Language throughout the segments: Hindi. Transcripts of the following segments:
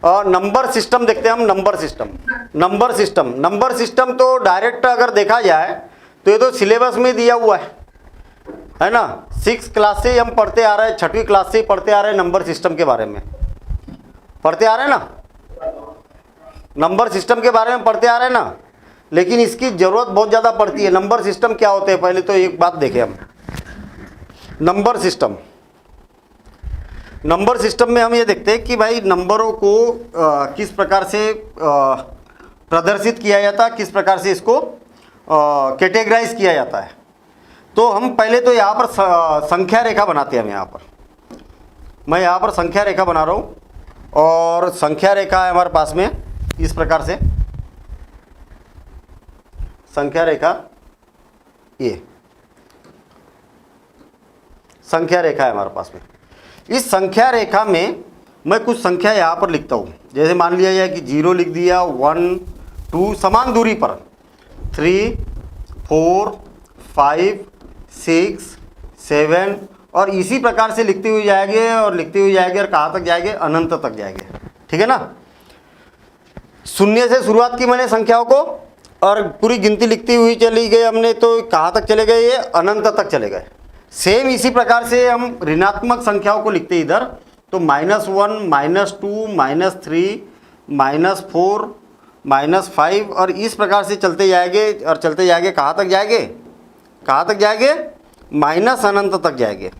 और नंबर सिस्टम देखते हैं हम। नंबर सिस्टम तो डायरेक्ट अगर देखा जाए तो ये तो सिलेबस में दिया हुआ है ना। 6 क्लास से हम पढ़ते आ रहे हैं, 6वीं क्लास से पढ़ते आ रहे हैं, नंबर सिस्टम के बारे में पढ़ते आ रहे हैं ना, नंबर सिस्टम के बारे में पढ़ते आ रहे हैं ना। लेकिन इसकी ज़रूरत बहुत ज़्यादा पड़ती है। नंबर सिस्टम क्या होते हैं, पहले तो एक बात देखें हम। नंबर सिस्टम में हम ये देखते हैं कि भाई नंबरों को किस प्रकार से प्रदर्शित किया जाता है, किस प्रकार से इसको कैटेगराइज किया जाता है। तो हम पहले तो यहाँ पर संख्या रेखा बनाते हैं। हम यहाँ पर, मैं यहाँ पर संख्या रेखा बना रहा हूँ और संख्या रेखा है हमारे पास में इस प्रकार से। संख्या रेखा, ये संख्या रेखा है हमारे पास में। इस संख्या रेखा में मैं कुछ संख्या यहाँ पर लिखता हूँ। जैसे मान लिया जाए कि 0 लिख दिया, 1 2 समान दूरी पर, 3 4 5 6 7 और इसी प्रकार से लिखते हुए जाएंगे और कहाँ तक जाएंगे, अनंत तक जाएंगे। ठीक है ना। शून्य से शुरुआत की मैंने संख्याओं को और पूरी गिनती लिखती हुई चली गई हमने, तो कहाँ तक चले गए, ये अनंत तक चले गए। सेम इसी प्रकार से हम ऋणात्मक संख्याओं को लिखते इधर, तो -1 -2 -3 -4 -5 और इस प्रकार से चलते जाएंगे और चलते जाएंगे। कहाँ तक जाएंगे, माइनस अनंत तक जाएंगे।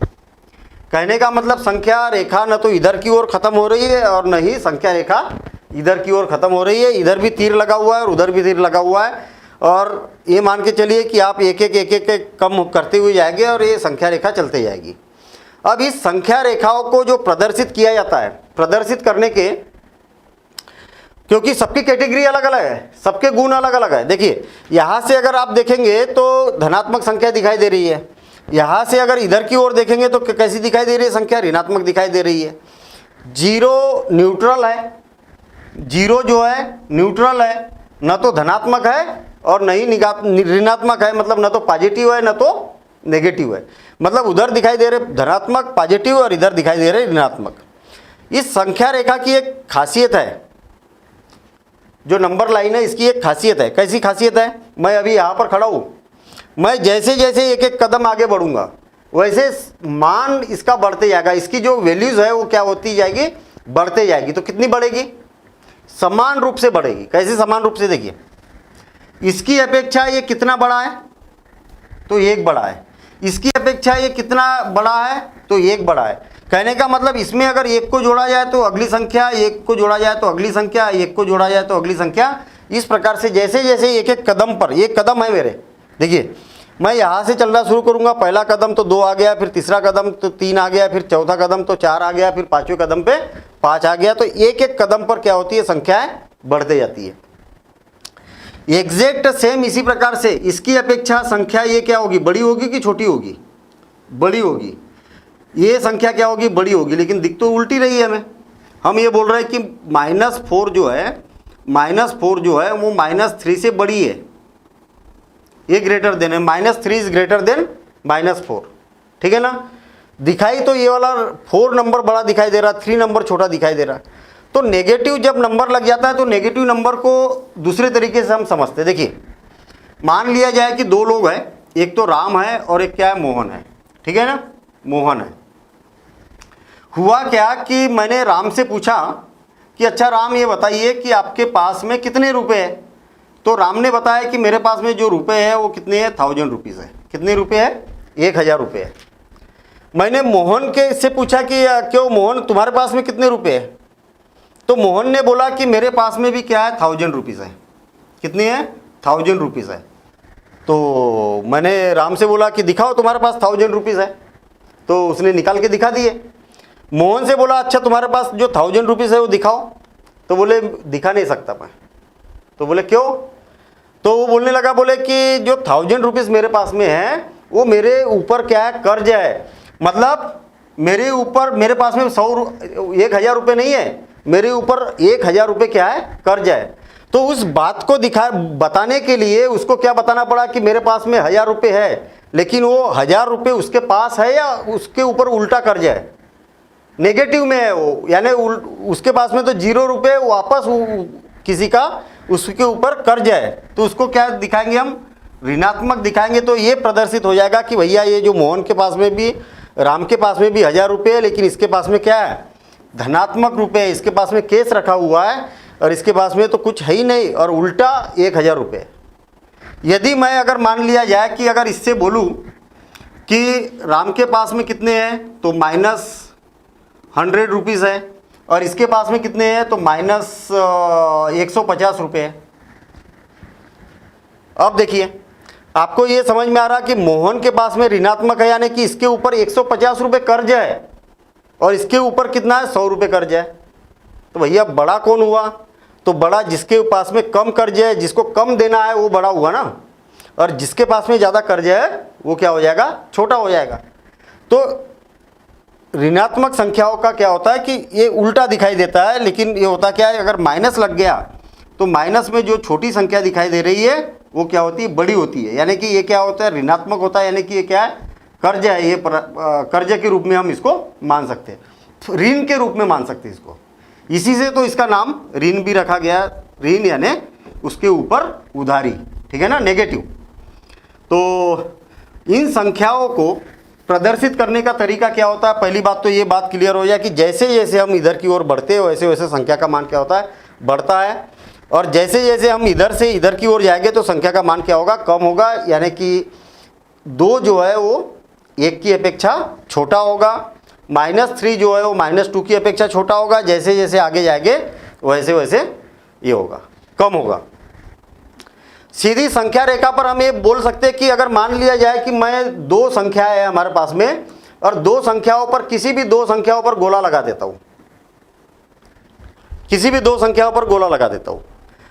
कहने का मतलब संख्या रेखा न तो इधर की ओर खत्म हो रही है और न ही संख्या रेखा इधर की ओर खत्म हो रही है। इधर भी तीर लगा हुआ है और उधर भी तीर लगा हुआ है, और ये मान के चलिए कि आप एक एक कम करते हुए जाएंगे और ये संख्या रेखा चलते जाएगी। अब इस संख्या रेखाओं को जो प्रदर्शित किया जाता है, प्रदर्शित करने के, क्योंकि सबकी कैटेगरी अलग अलग है, सबके गुण अलग अलग है। देखिए यहाँ से अगर आप देखेंगे तो धनात्मक संख्या दिखाई दे रही है, यहाँ से अगर इधर की ओर देखेंगे तो कैसी दिखाई दे रही है, संख्या ऋणात्मक दिखाई दे रही है। 0 न्यूट्रल है, 0 जो है न्यूट्रल है, न तो धनात्मक है और न ही ऋणात्मक है, मतलब न तो पॉजिटिव है न तो नेगेटिव है। मतलब उधर दिखाई दे रहे धनात्मक पॉजिटिव और इधर दिखाई दे रहे ऋणात्मक। इस संख्या रेखा की एक खासियत है, जो नंबर लाइन है इसकी एक खासियत है। कैसी खासियत है, मैं अभी यहाँ पर खड़ा हूँ, मैं जैसे जैसे एक एक कदम आगे बढ़ूंगा वैसे मान इसका बढ़ते जाएगा। इसकी जो वैल्यूज है वो क्या होती जाएगी, बढ़ते जाएगी। तो कितनी बढ़ेगी, समान रूप से बढ़ेगी। कैसे समान रूप से, देखिए इसकी अपेक्षा ये कितना बड़ा है, तो 1 बड़ा है। इसकी अपेक्षा ये कितना बड़ा है, तो 1 बड़ा है। कहने का मतलब इसमें अगर 1 को जोड़ा जाए तो अगली संख्या, 1 को जोड़ा जाए तो अगली संख्या, 1 को जोड़ा जाए तो अगली संख्या। इस प्रकार से जैसे जैसे एक एक कदम पर, 1 कदम है मेरे, देखिए मैं यहाँ से चलना शुरू करूँगा, पहला कदम तो 2 आ गया, फिर तीसरा कदम तो 3 आ गया, फिर चौथा कदम तो 4 आ गया, फिर 5वें कदम पे 5 आ गया। तो एक एक कदम पर क्या होती है, संख्याएं बढ़ते जाती है। एग्जैक्ट सेम इसी प्रकार से इसकी अपेक्षा संख्या ये क्या होगी, बड़ी होगी कि छोटी होगी, बड़ी होगी। ये संख्या क्या होगी, बड़ी होगी, लेकिन दिख तो उल्टी रही है हमें। हम ये बोल रहे हैं कि -4 जो है, -4 जो है वो -3 से बड़ी है, ये ग्रेटर देन है। -3 इज ग्रेटर देन -4, ठीक है ना। दिखाई तो ये वाला 4 नंबर बड़ा दिखाई दे रहा, 3 नंबर छोटा दिखाई दे रहा। तो नेगेटिव जब नंबर लग जाता है तो नेगेटिव नंबर को दूसरे तरीके से हम समझते हैं। देखिए मान लिया जाए कि 2 लोग हैं, एक तो राम है और एक क्या है, मोहन है, ठीक है ना, मोहन है। हुआ क्या कि मैंने राम से पूछा कि अच्छा राम ये बताइए कि आपके पास में कितने रुपए हैं। तो राम ने बताया कि मेरे पास में जो रुपए है वो कितने हैं, 1000 रुपीज़ है। कितने रुपए है, 1000 रुपये है। मैंने मोहन के से पूछा कि क्यों मोहन तुम्हारे पास में कितने रुपए है। तो मोहन ने बोला कि मेरे पास में भी क्या है, 1000 रुपीज़ है। कितने हैं, 1000 रुपीज़ है। तो मैंने राम से बोला कि दिखाओ तुम्हारे पास 1000 रुपीज़ है। तो उसने निकाल के दिखा दिए। मोहन से बोला अच्छा तुम्हारे पास जो 1000 रुपीज़ है वो दिखाओ। तो बोले दिखा नहीं सकता मैं। तो बोले क्यों। तो वो बोलने लगा, बोले कि जो 1000 रुपीज़ मेरे पास में है वो मेरे ऊपर क्या है, कर्ज है। मतलब मेरे ऊपर, मेरे पास में 1000 रुपये नहीं है, मेरे ऊपर 1000 रुपये क्या है, कर्ज है। तो उस बात को बताने के लिए उसको क्या बताना पड़ा कि मेरे पास में 1000 रुपये है, लेकिन वो 1000 रुपये उसके पास है या उसके ऊपर उल्टा कर्ज है। नेगेटिव में है वो, यानी उसके पास में तो 0 रुपये वापस किसी का उसके ऊपर कर्ज है, तो उसको क्या दिखाएंगे हम, ऋणात्मक दिखाएंगे। तो ये प्रदर्शित हो जाएगा कि भैया ये जो मोहन के पास में भी, राम के पास में भी 1000 रुपये है, लेकिन इसके पास में क्या है, धनात्मक रुपये है, इसके पास में केस रखा हुआ है और इसके पास में तो कुछ है ही नहीं, और उल्टा 1000 रुपये। यदि मैं अगर मान लिया जाए कि अगर इससे बोलूँ कि राम के पास में कितने हैं, तो -100 रुपीज़ है, और इसके पास में कितने हैं, तो -150 रुपये है। अब देखिए आपको ये समझ में आ रहा कि मोहन के पास में ऋणात्मक है, यानी कि इसके ऊपर 150 रुपये कर्ज है और इसके ऊपर कितना है, 100 रुपये कर्ज है। तो भैया बड़ा कौन हुआ, तो बड़ा जिसके पास में कम कर्ज है, जिसको कम देना है वो बड़ा हुआ ना, और जिसके पास में ज़्यादा कर्ज है वो क्या हो जाएगा, छोटा हो जाएगा। तो ऋणात्मक संख्याओं का क्या होता है कि ये उल्टा दिखाई देता है, लेकिन ये होता क्या है, अगर माइनस लग गया तो माइनस में जो छोटी संख्या दिखाई दे रही है वो क्या होती है, बड़ी होती है। यानी कि ये क्या होता है, ऋणात्मक होता है, यानी कि ये क्या है, कर्ज है, ये कर्ज के रूप में हम इसको मान सकते हैं, ऋण के रूप में मान सकते हैं इसको। इसी से तो इसका नाम ऋण भी रखा गया, ऋण यानी उसके ऊपर उधारी, ठीक है ना, नेगेटिव। तो इन संख्याओं को प्रदर्शित करने का तरीका क्या होता है, पहली बात तो ये बात क्लियर हो जाए कि जैसे जैसे हम इधर की ओर बढ़ते हैं वैसे वैसे संख्या का मान क्या होता है, बढ़ता है, और जैसे जैसे हम इधर से इधर की ओर जाएंगे तो संख्या का मान क्या होगा, कम होगा। यानी कि 2 जो है वो 1 की अपेक्षा छोटा होगा, -3 जो है वो -2 की अपेक्षा छोटा होगा। जैसे जैसे आगे जाएंगे वैसे वैसे ये होगा, कम होगा। सीधी संख्या रेखा पर हम ये बोल सकते हैं कि अगर मान लिया जाए कि मैं 2 संख्या है हमारे पास में, और 2 संख्याओं पर किसी भी 2 संख्याओं पर गोला लगा देता हूं, किसी भी 2 संख्याओं पर गोला लगा देता हूं,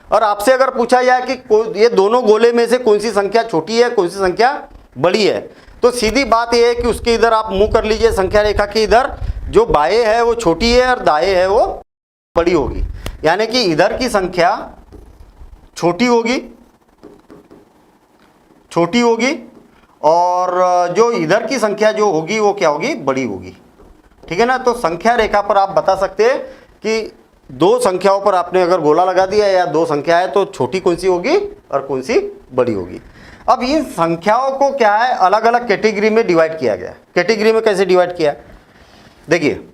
और आपसे अगर पूछा जाए कि ये दोनों गोले में से कौन सी संख्या छोटी है, कौन सी संख्या बड़ी है, तो सीधी बात यह है कि उसके इधर आप मुंह कर लीजिए, संख्या रेखा के इधर जो बाएं है वो छोटी है और दाएं है वो बड़ी होगी। यानी कि इधर की संख्या छोटी होगी, छोटी होगी, और जो इधर की संख्या जो होगी वो क्या होगी, बड़ी होगी, ठीक है ना। तो संख्या रेखा पर आप बता सकते हैं कि 2 संख्याओं पर आपने अगर गोला लगा दिया या 2 संख्या है तो छोटी कौन सी होगी और कौन सी बड़ी होगी। अब इन संख्याओं को क्या है, अलग अलग कैटेगरी में डिवाइड किया गया। कैटेगरी में कैसे डिवाइड किया, देखिए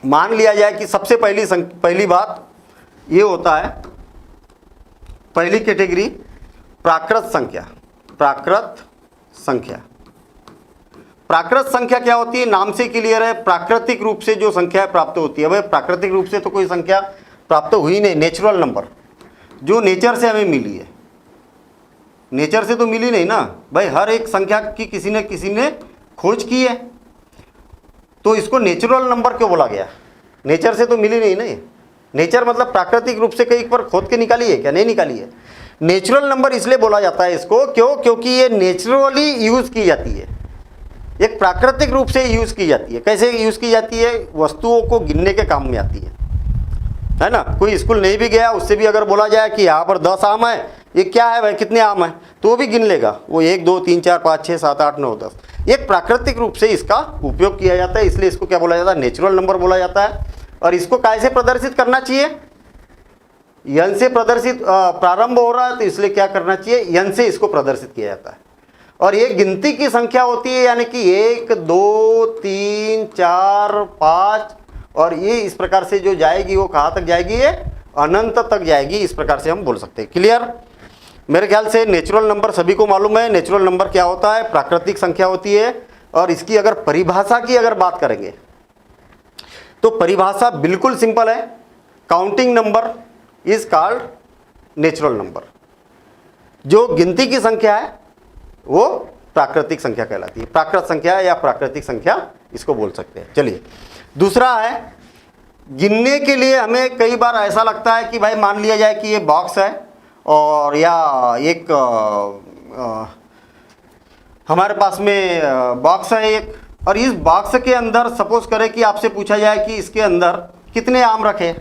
मान लिया जाए कि सबसे पहली बात ये होता है, पहली कैटेगरी प्राकृत संख्या। प्राकृत संख्या, प्राकृत संख्या क्या होती है, नाम से क्लियर है, प्राकृतिक रूप से जो संख्या प्राप्त होती है। भाई प्राकृतिक रूप से तो कोई संख्या प्राप्त हुई नहीं, नेचुरल नंबर जो नेचर से हमें मिली है, नेचर से तो मिली नहीं ना भाई, हर एक संख्या की किसी ने खोज की है, तो इसको नेचुरल नंबर क्यों बोला गया, नेचर से तो मिली नहीं ना। नेचर मतलब प्राकृतिक रूप से कहीं पर खोद के निकाली है क्या, नहीं निकाली है। नेचुरल नंबर इसलिए बोला जाता है इसको, क्यों, क्योंकि ये नेचुरली यूज की जाती है, एक प्राकृतिक रूप से यूज की जाती है। कैसे यूज की जाती है, वस्तुओं को गिनने के काम में आती है ना। कोई स्कूल नहीं भी गया, उससे भी अगर बोला जाए कि यहाँ पर 10 आम है, ये क्या है भाई, कितने आम है, तो वो भी गिन लेगा, वो 1 2 3 4 5 6 7 8 9 10। एक प्राकृतिक रूप से इसका उपयोग किया जाता है, इसलिए इसको क्या बोला जाता है, नेचुरल नंबर बोला जाता है। और इसको कैसे प्रदर्शित करना चाहिए, यन से प्रदर्शित प्रारंभ हो रहा है तो इसलिए क्या करना चाहिए, यन से इसको प्रदर्शित किया जाता है। और ये गिनती की संख्या होती है, यानी कि 1 2 3 4 5, और ये इस प्रकार से जो जाएगी वो कहाँ तक जाएगी, ये अनंत तक जाएगी, इस प्रकार से हम बोल सकते हैं। क्लियर, मेरे ख्याल से नेचुरल नंबर सभी को मालूम है। नेचुरल नंबर क्या होता है, प्राकृतिक संख्या होती है। और इसकी अगर परिभाषा की अगर बात करेंगे तो परिभाषा बिल्कुल सिंपल है, counting number is called natural number. जो गिनती की संख्या है वो प्राकृतिक संख्या कहलाती है, प्राकृत संख्या या प्राकृतिक संख्या इसको बोल सकते हैं। चलिए दूसरा है, गिनने के लिए हमें कई बार ऐसा लगता है कि भाई मान लिया जाए कि ये बॉक्स है और या एक हमारे पास में बॉक्स है एक, और इस बॉक्स के अंदर सपोज करें कि आपसे पूछा जाए कि इसके अंदर कितने आम रखे,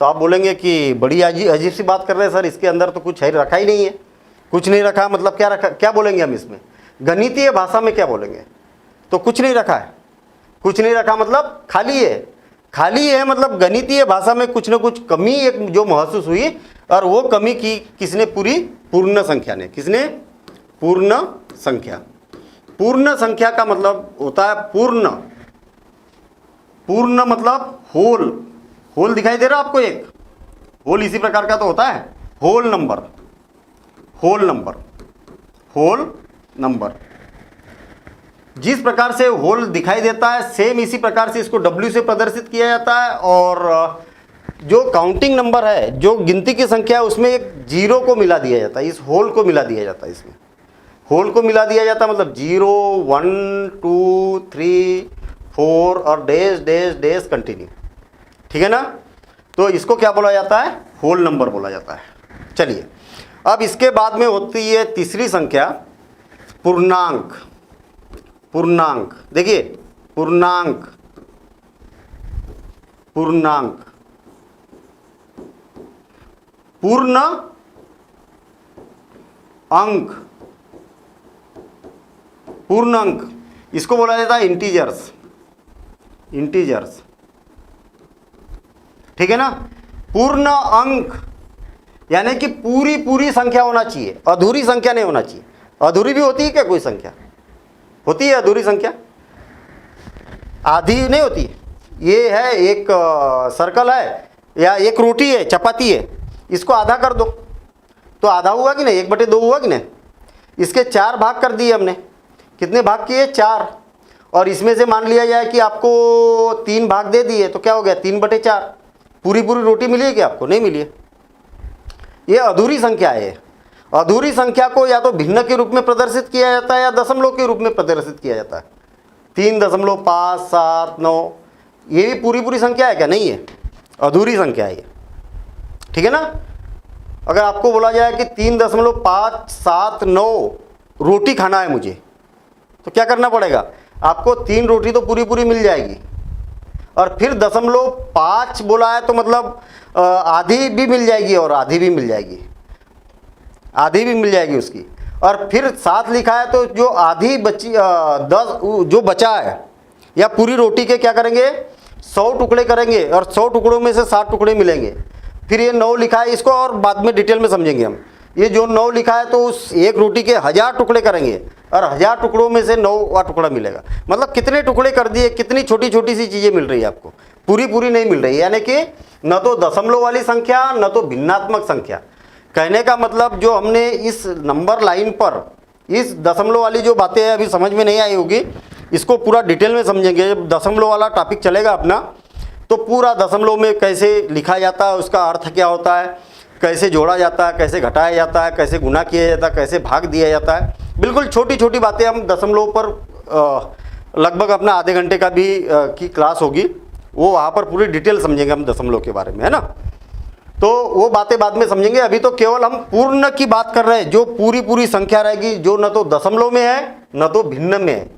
तो आप बोलेंगे कि बड़ी अजीब सी बात कर रहे हैं सर, इसके अंदर तो कुछ है रखा ही नहीं है। कुछ नहीं रखा मतलब क्या रखा, क्या बोलेंगे हम इसमें, गणितीय भाषा में क्या बोलेंगे, तो कुछ नहीं रखा है। कुछ नहीं रखा मतलब खाली है, खाली है मतलब गणितीय भाषा में कुछ न कुछ कमी एक जो महसूस हुई, और वो कमी की किसने पूरी? पूर्ण संख्या ने। किसने? पूर्ण संख्या। पूर्ण संख्या का मतलब होता है पूर्ण। पूर्ण मतलब होल। होल दिखाई दे रहा आपको? एक होल इसी प्रकार का तो होता है, whole number. Whole number, whole number जिस प्रकार से होल दिखाई देता है, सेम इसी प्रकार से इसको W से प्रदर्शित किया जाता है। और जो काउंटिंग नंबर है, जो गिनती की संख्या है, उसमें एक जीरो को मिला दिया जाता है, इस होल को मिला दिया जाता है। इसमें होल को मिला दिया जाता है मतलब 0 1 2 3 4 और डैश डैश डैश कंटिन्यू। ठीक है ना? तो इसको क्या बोला जाता है? होल नंबर बोला जाता है। चलिए, अब इसके बाद में होती है तीसरी संख्या, पूर्णांक। पूर्णांक देखिए, पूर्णांक, पूर्णांक, पूर्ण अंक, पूर्ण अंक, इसको बोला जाता है इंटीजर्स। इंटीजर्स, ठीक है ना? पूर्ण अंक यानी कि पूरी पूरी संख्या होना चाहिए, अधूरी संख्या नहीं होना चाहिए। अधूरी भी होती है क्या कोई संख्या? होती है अधूरी संख्या? आधी नहीं होती। ये है एक सर्कल है या एक रोटी है, चपाती है, इसको आधा कर दो तो आधा हुआ कि नहीं? 1/2 हुआ कि नहीं? इसके 4 भाग कर दिए हमने। कितने भाग किए? 4। और इसमें से मान लिया जाए कि आपको 3 भाग दे दिए तो क्या हो गया? 3/4। पूरी पूरी रोटी मिली है क्या आपको? नहीं मिली है। ये अधूरी संख्या है। अधूरी संख्या को या तो भिन्न के रूप में प्रदर्शित किया जाता है या दशमलव के रूप में प्रदर्शित किया जाता है। 3.579 ये भी पूरी पूरी संख्या है क्या? नहीं है, अधूरी संख्या है ये। ठीक है ना? अगर आपको बोला जाए कि 3.579 रोटी खाना है मुझे, तो क्या करना पड़ेगा आपको? 3 रोटी तो पूरी पूरी मिल जाएगी, और फिर 0.5 बोला है तो मतलब आधी भी मिल जाएगी और आधी भी मिल जाएगी, आधी भी मिल जाएगी उसकी। और फिर 7 लिखा है तो जो आधी बची 10 जो बचा है या पूरी रोटी के क्या करेंगे? 100 टुकड़े करेंगे और 100 टुकड़ों में से 7 टुकड़े मिलेंगे। फिर ये 9 लिखा है, इसको और बाद में डिटेल में समझेंगे हम। ये जो 9 लिखा है तो उस एक रोटी के 1000 टुकड़े करेंगे और 1000 टुकड़ों में से 9वां टुकड़ा मिलेगा। मतलब कितने टुकड़े कर दिए, कितनी छोटी छोटी सी चीज़ें मिल रही है आपको, पूरी पूरी नहीं मिल रही है। यानी कि न तो दशमलव वाली संख्या न तो भिन्नात्मक संख्या। कहने का मतलब जो हमने इस नंबर लाइन पर इस दशमलव वाली जो बातें हैं अभी समझ में नहीं आई होगी, इसको पूरा डिटेल में समझेंगे। जब दशमलव वाला टॉपिक चलेगा अपना तो पूरा दशमलव में कैसे लिखा जाता है, उसका अर्थ क्या होता है, कैसे जोड़ा जाता है, कैसे घटाया जाता है, कैसे गुणा किया जाता है, कैसे भाग दिया जाता है, बिल्कुल छोटी छोटी बातें हम दशमलव पर लगभग अपना आधे घंटे का भी की क्लास होगी, वो वहाँ पर पूरी डिटेल समझेंगे हम दशमलव के बारे में, है ना? तो वो बातें बाद में समझेंगे। अभी तो केवल हम पूर्ण की बात कर रहे हैं, जो पूरी पूरी संख्या रहेगी, जो न तो दशमलव में है न तो भिन्न में है,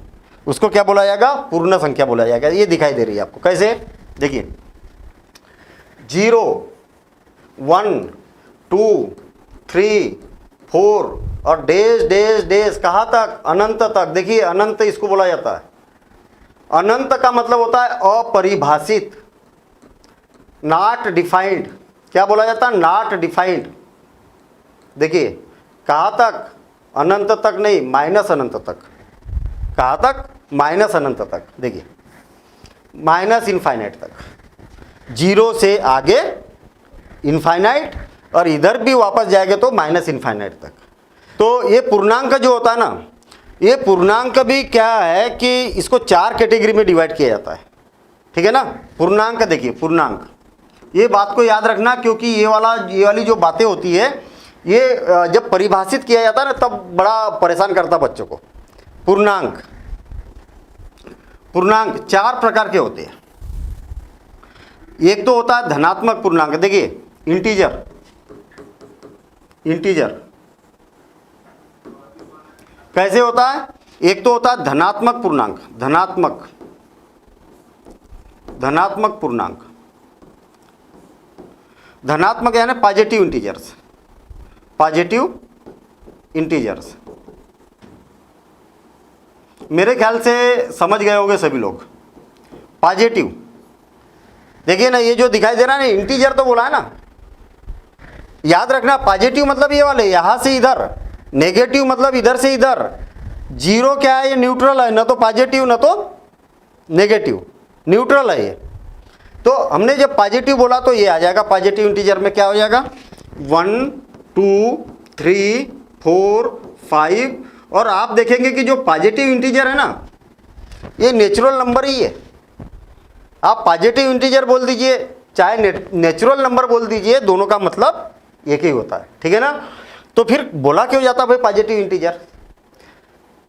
उसको क्या बोला जाएगा? पूर्ण संख्या बोला जाएगा। ये दिखाई दे रही है आपको, कैसे? देखिए 0 1 2 3 4 और डैश डैश डैश कहाँ तक? अनंत तक। देखिए अनंत इसको बोला जाता है। अनंत का मतलब होता है अपरिभाषित, नॉट डिफाइंड। क्या बोला जाता है? Not defined. देखिए कहाँ तक? अनंत तक नहीं, माइनस अनंत तक। कहाँ तक? माइनस अनंत तक। देखिए माइनस इनफाइनाइट तक, 0 से आगे इनफाइनाइट और इधर भी वापस जाएंगे तो माइनस इनफाइनाइट तक। तो ये पूर्णांक जो होता है ना, ये पूर्णांक भी क्या है कि इसको 4 कैटेगरी में डिवाइड किया जाता है। ठीक है ना? पूर्णांक देखिए, पूर्णांक, ये बात को याद रखना, क्योंकि ये वाली जो बातें होती है ये जब परिभाषित किया जाता है ना तब बड़ा परेशान करता बच्चों को। पूर्णांक, पूर्णांक 4 प्रकार के होते हैं। एक तो होता है धनात्मक पूर्णांक। देखिए इंटीजर, इंटीजर कैसे होता है? एक तो होता है धनात्मक पूर्णांक, धनात्मक, धनात्मक पूर्णांक, धनात्मक यानी पॉजिटिव इंटीजर्स, पॉजिटिव इंटीजर्स। मेरे ख्याल से समझ गए होंगे सभी लोग। पॉजिटिव, देखिए ना ये जो दिखाई दे रहा है ना इंटीजर तो बोला है ना, याद रखना पॉजिटिव मतलब ये वाले यहाँ से इधर, नेगेटिव मतलब इधर से इधर, जीरो क्या है ये न्यूट्रल है, ना तो पॉजिटिव ना तो नेगेटिव, न्यूट्रल है ये। तो हमने जब पॉजिटिव बोला तो ये आ जाएगा पॉजिटिव इंटीजर में क्या हो जाएगा 1 2 3 4 5। और आप देखेंगे कि जो पॉजिटिव इंटीजर है ना ये नेचुरल नंबर ही है। आप पॉजिटिव इंटीजर बोल दीजिए चाहे नेचुरल नंबर बोल दीजिए, दोनों का मतलब एक ही होता है, ठीक है ना। तो फिर बोला क्यों जाता भाई पॉजिटिव इंटीजर?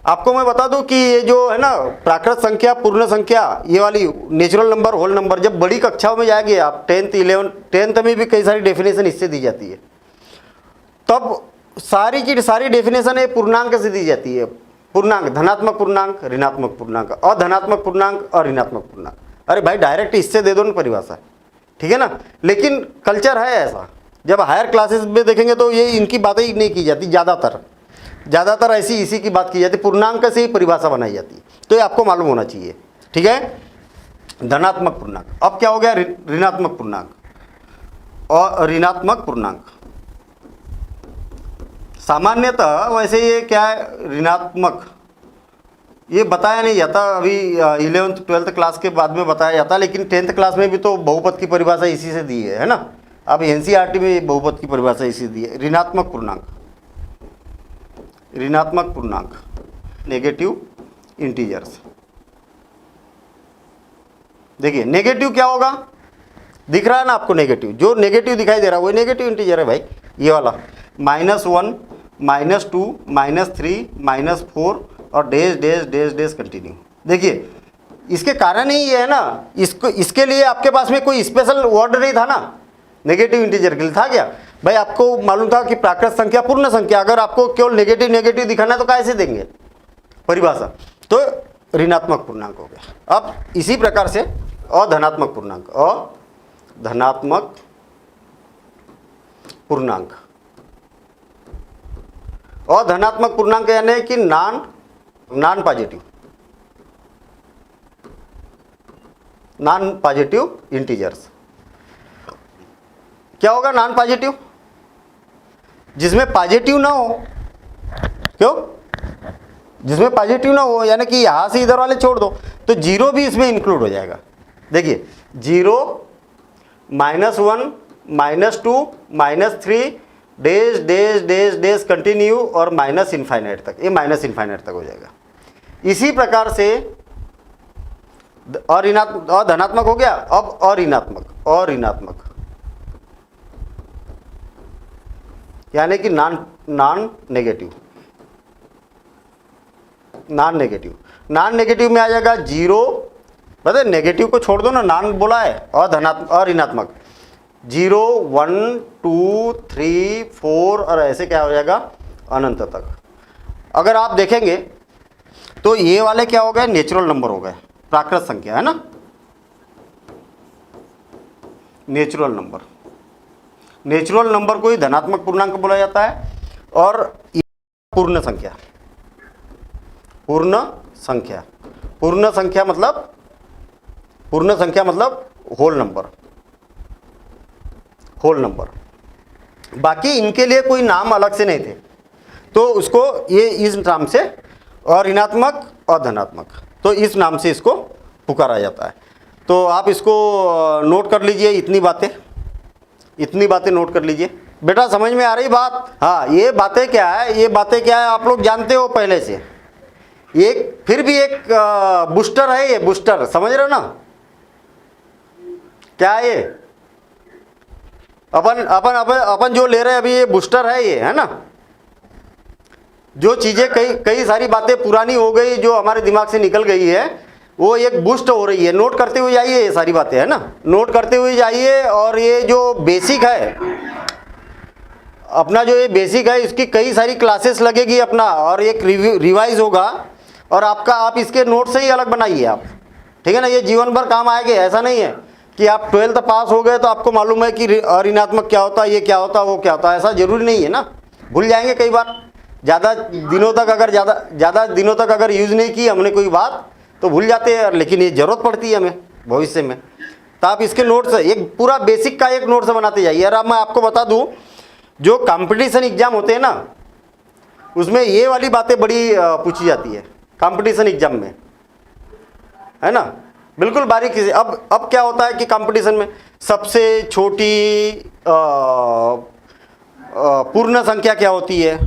आपको मैं बता दूं कि ये जो है ना प्राकृत संख्या, पूर्ण संख्या, ये वाली नेचुरल नंबर, होल नंबर, जब बड़ी कक्षाओं में जाएंगे आप 10th 11th 10th में भी कई सारी डेफिनेशन इससे दी जाती है, तब सारी की सारी डेफिनेशन है पूर्णांक से दी जाती है। पूर्णांक, धनात्मक पूर्णांक, ऋणात्मक पूर्णांक, अधनात्मक पूर्णांक और ऋणात्मक पूर्णांक। अरे भाई डायरेक्ट इससे दे दो ना परिभाषा, ठीक है ना। लेकिन कल्चर है ऐसा, जब हायर क्लासेस में देखेंगे तो ये इनकी बातें ही नहीं की जाती, ज़्यादातर ऐसी इसी की बात की जाती, पूर्णांक से ही परिभाषा बनाई जाती है। तो ये आपको मालूम होना चाहिए, ठीक है। धनात्मक पूर्णांक, अब क्या हो गया ऋणात्मक पूर्णांक और ऋणात्मक पूर्णांक। सामान्यतः वैसे ये क्या है ऋणात्मक, ये बताया नहीं जाता, अभी 11th 12th क्लास के बाद में बताया जाता, लेकिन 10th क्लास में भी तो बहुपद की परिभाषा इसी से दी है ना। अब एनसीईआरटी में बहुपद की परिभाषा इसी दी है। ऋणात्मक पूर्णांक, ऋणात्मक पूर्णांक, नेगेटिव इंटीजर्स। देखिए नेगेटिव क्या होगा, दिख रहा है ना आपको नेगेटिव, जो नेगेटिव दिखाई दे रहा है वही नेगेटिव इंटीजर है भाई, ये वाला -1 -2 -3 -4 और days days days days continue. देखिए इसके कारण ही ये है ना, इसको इसके लिए आपके पास में कोई स्पेशल वर्ड नहीं था ना, नेगेटिव इंटीजर के लिए था क्या भाई? आपको मालूम था कि प्राकृत संख्या, पूर्ण संख्या, अगर आपको केवल नेगेटिव नेगेटिव दिखाना है तो कैसे देंगे परिभाषा? तो ऋणात्मक पूर्णांक हो गया। अब इसी प्रकार से अधनात्मक पूर्णांक, अधनात्मक पूर्णांक, अधनात्मक पूर्णांक यानी कि नॉन पॉजिटिव इंटीजर्स। क्या होगा नॉन पॉजिटिव? जिसमें पॉजिटिव ना हो, क्यों? जिसमें पॉजिटिव ना हो, यानी कि यहां से इधर वाले छोड़ दो तो जीरो भी इसमें इंक्लूड हो जाएगा। देखिए 0 -1 -2 -3 days days days days continue और माइनस इनफाइनाइट तक, ये माइनस इनफाइनाइट तक हो जाएगा। इसी प्रकार से अधनात्मक हो गया। अब अऋणात्मक यानी कि नॉन नेगेटिव में आ जाएगा 0, पता है नेगेटिव को छोड़ दो ना, नॉन बोला है, अऋणात्मक 0 1 2 3 4 और ऐसे क्या हो जाएगा अनंत तक। अगर आप देखेंगे तो ये वाले क्या हो गए, नेचुरल नंबर हो गए, प्राकृत संख्या है ना, नेचुरल नंबर को ही धनात्मक पूर्णांक बोला जाता है। और पूर्ण संख्या मतलब होल नंबर। बाकी इनके लिए कोई नाम अलग से नहीं थे, तो उसको ये इस नाम से, और ऋणात्मक और धनात्मक, तो इस नाम से इसको पुकारा जाता है। तो आप इसको नोट कर लीजिए, इतनी बातें नोट कर लीजिए। बेटा समझ में आ रही बात? हाँ, ये बातें क्या है आप लोग जानते हो पहले से। एक फिर भी एक बूस्टर है, ये बूस्टर समझ रहे हो ना क्या है ये? अपन जो ले रहे हैं अभी ये बूस्टर है, ये है ना। जो चीजें कई सारी बातें पुरानी हो गई, जो हमारे दिमाग से निकल गई है, वो एक बूस्ट हो रही है। नोट करते हुए जाइए, ये सारी बातें है ना, नोट करते हुए जाइए। और ये जो बेसिक है अपना, जो ये बेसिक है, इसकी कई सारी क्लासेस लगेगी अपना, और एक रिवाइज होगा, और आप इसके नोट से ही अलग बनाइए आप, ठीक है ना। ये जीवन भर काम आएंगे। ऐसा नहीं है कि आप 12th पास हो गए तो आपको मालूम है कि ऋणात्मक क्या होता है, ये क्या होता है, वो क्या होता है, ऐसा जरूरी नहीं है ना। भूल जाएंगे कई बार, ज़्यादा दिनों तक अगर यूज़ नहीं की हमने कोई बात तो भूल जाते हैं, लेकिन ये ज़रूरत पड़ती है हमें भविष्य में। तो आप इसके नोट्स एक पूरा बेसिक का एक नोट्स बनाते जाइए। और अब मैं आपको बता दूं, जो कंपटीशन एग्जाम होते हैं ना, उसमें ये वाली बातें बड़ी पूछी जाती है कंपटीशन एग्जाम में, है ना, बिल्कुल बारीकी से। अब क्या होता है कि कंपटीशन में सबसे छोटी पूर्ण संख्या क्या होती है,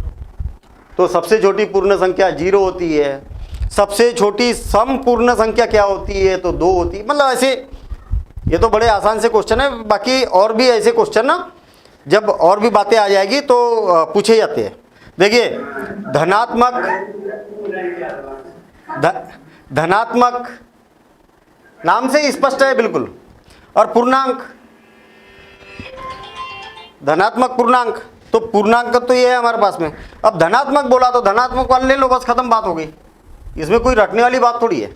तो सबसे छोटी पूर्ण संख्या 0 होती है। सबसे छोटी सम पूर्ण संख्या क्या होती है, तो 2 होती है। मतलब ऐसे, ये तो बड़े आसान से क्वेश्चन है। बाकी और भी ऐसे क्वेश्चन ना, जब और भी बातें आ जाएगी तो पूछे जाते हैं। देखिए, धनात्मक नाम से ही स्पष्ट है बिल्कुल। और पूर्णांक, धनात्मक पूर्णांक, तो पूर्णांक तो ये है हमारे पास में। अब धनात्मक बोला तो धनात्मक वाला ले लो, बस खत्म, बात हो गई। इसमें कोई रटने वाली बात थोड़ी है।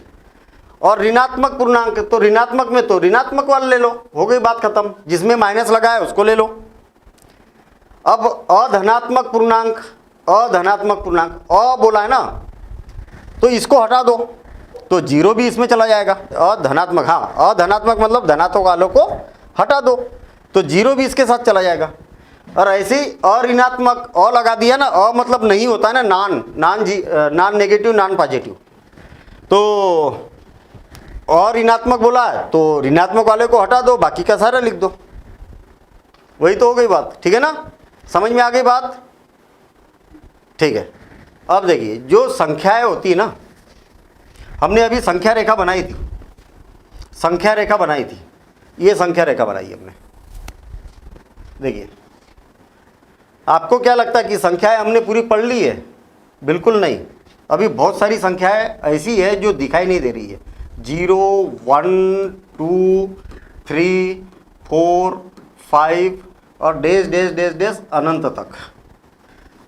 और ऋणात्मक पूर्णांक, तो ऋणात्मक में तो ऋणात्मक वाला ले लो, हो गई बात खत्म। जिसमें माइनस लगा है उसको ले लो। अब अधनात्मक पूर्णांक, अधनात्मक पूर्णांक, अ बोला है ना, तो इसको हटा दो तो 0 भी इसमें चला जाएगा। अधनात्मक, हाँ, अधनात्मक मतलब धनात्मक वालों को हटा दो तो 0 भी इसके साथ चला जाएगा। और ऐसे ही अऋणात्मक, अ लगा दिया ना, अ मतलब नहीं होता है ना, नॉन नेगेटिव, नॉन पॉजिटिव। तो अऋणात्मक बोला है तो ऋणात्मक वाले को हटा दो, बाकी का सारा लिख दो। वही तो हो गई बात, ठीक है ना, समझ में आ गई बात, ठीक है। अब देखिए, जो संख्याएं होती है ना, हमने अभी संख्या रेखा बनाई थी, संख्या रेखा बनाई थी, ये संख्या रेखा बनाई हमने। देखिए, आपको क्या लगता है कि संख्याएं हमने पूरी पढ़ ली है? बिल्कुल नहीं। अभी बहुत सारी संख्याएं ऐसी है जो दिखाई नहीं दे रही है। 0, 1, 2, 3, 4, 5 और डेज डेज डेज डेज अनंत तक।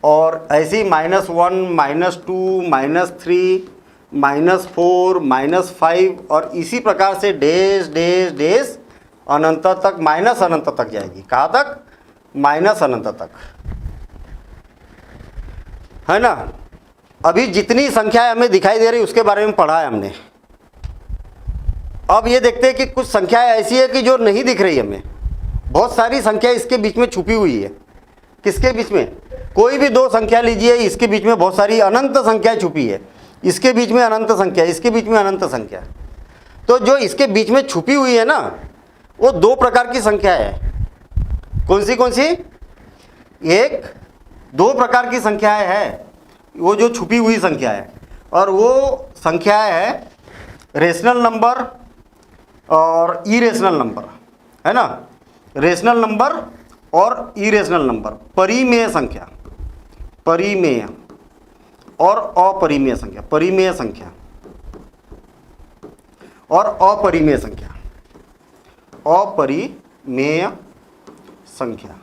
और ऐसी -1, -2, -3, -4, -5 और इसी प्रकार से डेज डेज डेज अनंत तक, माइनस अनंत तक जाएगी। कहाँ तक? माइनस अनंत तक, है ना। अभी जितनी संख्याएं हमें दिखाई दे रही उसके बारे में पढ़ा है हमने। अब ये देखते हैं कि कुछ संख्याएं ऐसी है कि जो नहीं दिख रही हमें। बहुत सारी संख्या इसके बीच में छुपी हुई है। किसके बीच में? कोई भी 2 संख्या लीजिए, इसके बीच में बहुत सारी अनंत संख्याएं छुपी है। इसके बीच में अनंत संख्या, इसके बीच में अनंत संख्या। तो जो इसके बीच में छुपी हुई है ना, वो 2 प्रकार की संख्या है। कौन सी? एक 2 प्रकार की संख्याएं है, वो जो छुपी हुई संख्या है। और वो संख्याएं है रेशनल नंबर और इरेशनल नंबर, है ना। रेशनल नंबर और इरेशनल नंबर, परिमेय संख्या, परिमेय और अपरिमेय संख्या, परिमेय संख्या और अपरिमेय संख्या, अपरिमेय संख्या।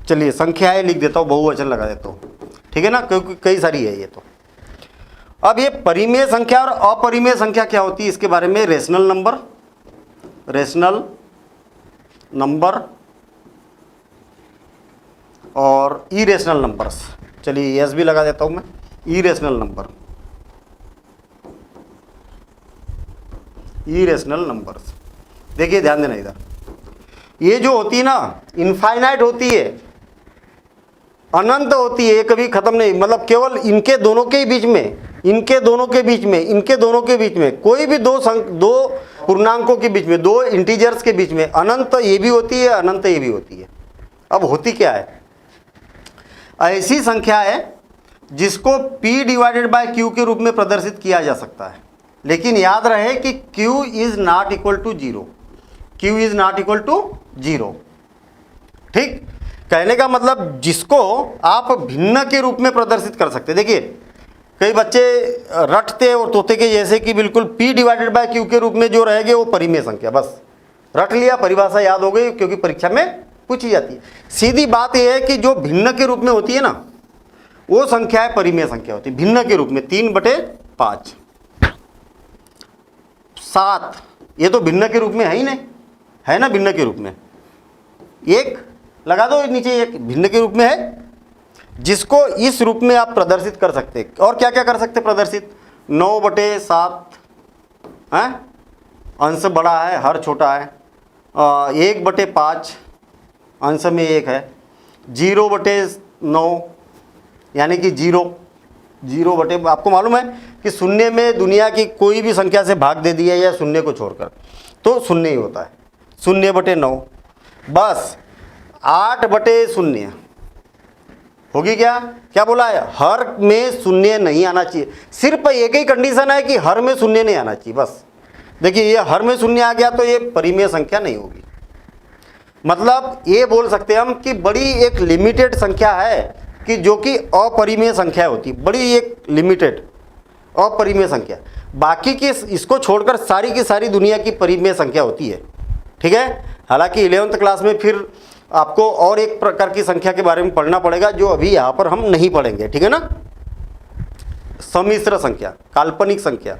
चलिए, संख्याएं लिख देता हूँ, बहुवचन लगा देता हूँ, ठीक है ना, क्योंकि कई सारी है ये। तो अब ये परिमेय संख्या और अपरिमेय संख्या क्या होती है, इसके बारे में रेशनल नंबर, रेशनल नंबर और इरेशनल नंबर्स। चलिए, एस भी लगा देता हूं मैं, इरेशनल नंबर, इरेशनल नंबर्स। देखिए, ध्यान देना इधर, ये जो होती है ना, इनफाइनाइट होती है, अनंत होती है, कभी खत्म नहीं। मतलब केवल इनके दोनों के बीच में, इनके दोनों के बीच में, इनके दोनों के बीच में, कोई भी 2 पूर्णांकों के बीच में, 2 इंटीजर्स के बीच में अनंत ये भी होती है, अनंत ये भी होती है। अब होती क्या है? ऐसी संख्या है जिसको P/Q के रूप में प्रदर्शित किया जा सकता है। लेकिन याद रहे कि Q is not equal to 0, Q is not equal to 0, ठीक। कहने का मतलब जिसको आप भिन्न के रूप में प्रदर्शित कर सकते। देखिए, कई बच्चे रटते और तोते के जैसे कि बिल्कुल P/Q के रूप में जो रहेंगे वो परिमेय संख्या, बस रट लिया, परिभाषा याद हो गई, क्योंकि परीक्षा में पूछी जाती है। सीधी बात यह है कि जो भिन्न के रूप में होती है ना, वो संख्या परिमेय संख्या होती है। भिन्न के रूप में 3/5, 7, ये तो भिन्न के रूप में है ही नहीं, है ना। भिन्न के रूप में 1 लगा दो नीचे, 1 भिन्न के रूप में है, जिसको इस रूप में आप प्रदर्शित कर सकते हैं। और क्या क्या कर सकते प्रदर्शित? 9/7 है, अंश बड़ा है, हर छोटा है। 1/5 अंश में 1 है। 0/9 यानी कि 0 बटे, आपको मालूम है कि शून्य में दुनिया की कोई भी संख्या से भाग दे दिया या शून्य को छोड़कर तो शून्य ही होता है। 0/9 बस 8/0 होगी। क्या क्या बोला है? हर में शून्य नहीं आना चाहिए। सिर्फ एक ही कंडीशन है कि हर में शून्य नहीं आना चाहिए, बस। देखिए ये हर में शून्य आ गया तो ये परिमेय संख्या नहीं होगी। मतलब ये बोल सकते हैं हम कि बड़ी एक लिमिटेड संख्या है कि जो कि अपरिमेय संख्या होती है, बड़ी एक लिमिटेड अपरिमेय संख्या। बाकी के इसको छोड़कर सारी की सारी दुनिया की परिमेय संख्या होती है, ठीक है। हालांकि 11th क्लास में फिर आपको और एक प्रकार की संख्या के बारे में पढ़ना पड़ेगा जो अभी यहाँ पर हम नहीं पढ़ेंगे, ठीक है ना। सम्मिश्र संख्या, काल्पनिक संख्या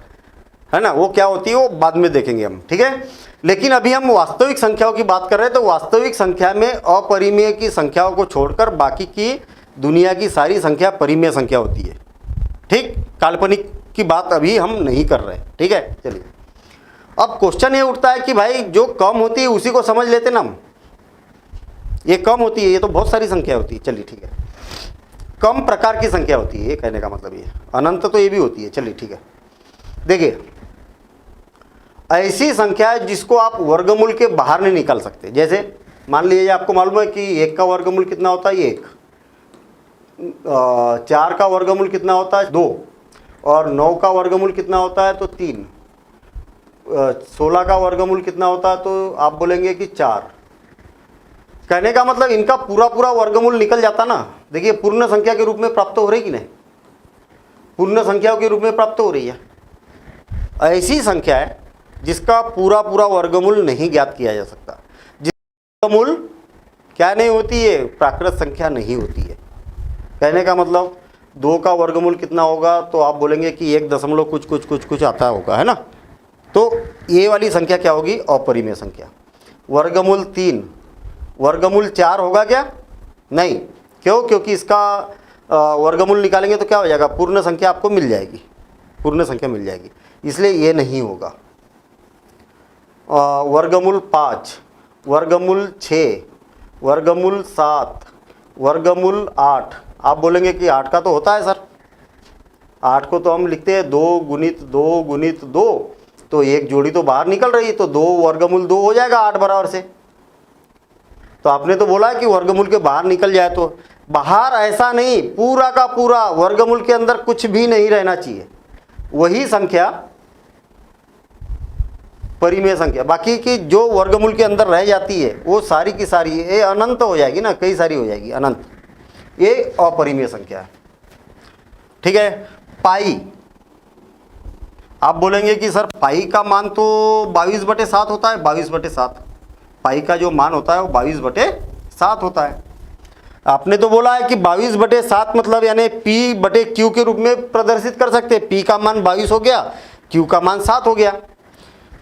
है ना, वो क्या होती है वो बाद में देखेंगे हम, ठीक है। लेकिन अभी हम वास्तविक संख्याओं की बात कर रहे हैं, तो वास्तविक संख्या में अपरिमेय की संख्याओं को छोड़कर बाकी की दुनिया की सारी संख्या परिमेय संख्या होती है, ठीक। काल्पनिक की बात अभी हम नहीं कर रहे हैं, ठीक है। चलिए अब क्वेश्चन ये उठता है कि भाई जो कम होती है उसी को समझ लेते ना हम। ये कम होती है, ये तो बहुत सारी संख्या होती है। चलिए ठीक है, कम प्रकार की संख्या होती है, ये कहने का मतलब ये। अनंत तो ये भी होती है। चलिए ठीक है, देखिए ऐसी संख्या है जिसको आप वर्गमूल के बाहर नहीं निकाल सकते। जैसे मान लीजिए आपको मालूम है कि 1 का वर्गमूल कितना होता है, 1। 4 का वर्गमूल कितना होता है, 2। और 9 का वर्गमूल कितना होता है, तो 3। 16 का वर्गमूल कितना होता है, तो आप बोलेंगे कि 4। कहने का मतलब इनका पूरा पूरा वर्गमूल निकल जाता ना। देखिए पूर्ण संख्या के रूप में प्राप्त हो रही कि नहीं, पूर्ण संख्याओं के रूप में प्राप्त हो रही है। ऐसी संख्या है जिसका पूरा पूरा वर्गमूल नहीं ज्ञात किया जा सकता। जिसका वर्गमूल क्या नहीं होती है, प्राकृत संख्या नहीं होती है। कहने का मतलब 2 का वर्गमूल कितना होगा, तो आप बोलेंगे कि 1 दशमलव कुछ कुछ कुछ कुछ आता होगा, है ना। तो ये वाली संख्या क्या होगी, अपरिमेय संख्या। वर्गमूल 3, वर्गमूल 4 होगा क्या, नहीं। क्यों? क्योंकि इसका वर्गमूल निकालेंगे तो क्या हो जाएगा, पूर्ण संख्या आपको मिल जाएगी, पूर्ण संख्या मिल जाएगी, इसलिए ये नहीं होगा। वर्गमूल 5, वर्गमूल 6, वर्गमूल 7, वर्गमूल 8। आप बोलेंगे कि 8 का तो होता है सर, 8 को तो हम लिखते हैं 2 गुणित 2 गुणित 2, तो एक जोड़ी तो बाहर निकल रही है, तो 2 वर्गमूल 2 हो जाएगा 8 बराबर से। तो आपने तो बोला है कि वर्गमूल के बाहर निकल जाए, तो बाहर ऐसा नहीं, पूरा का पूरा वर्गमूल के अंदर कुछ भी नहीं रहना चाहिए, वही संख्या परिमेय संख्या। बाकी की जो वर्गमूल के अंदर रह जाती है वो सारी की सारी ये अनंत हो जाएगी ना, कई सारी हो जाएगी अनंत, ये अपरिमेय संख्या है, ठीक है। पाई, आप बोलेंगे कि सर पाई का मान तो 22/7 होता है। 22/7 पाई का जो मान होता है वो 22/7 होता है। आपने तो बोला है कि 22/7 मतलब यानी P/Q के रूप में प्रदर्शित कर सकते हैं। P का मान 22 हो गया, Q का मान 7 हो गया,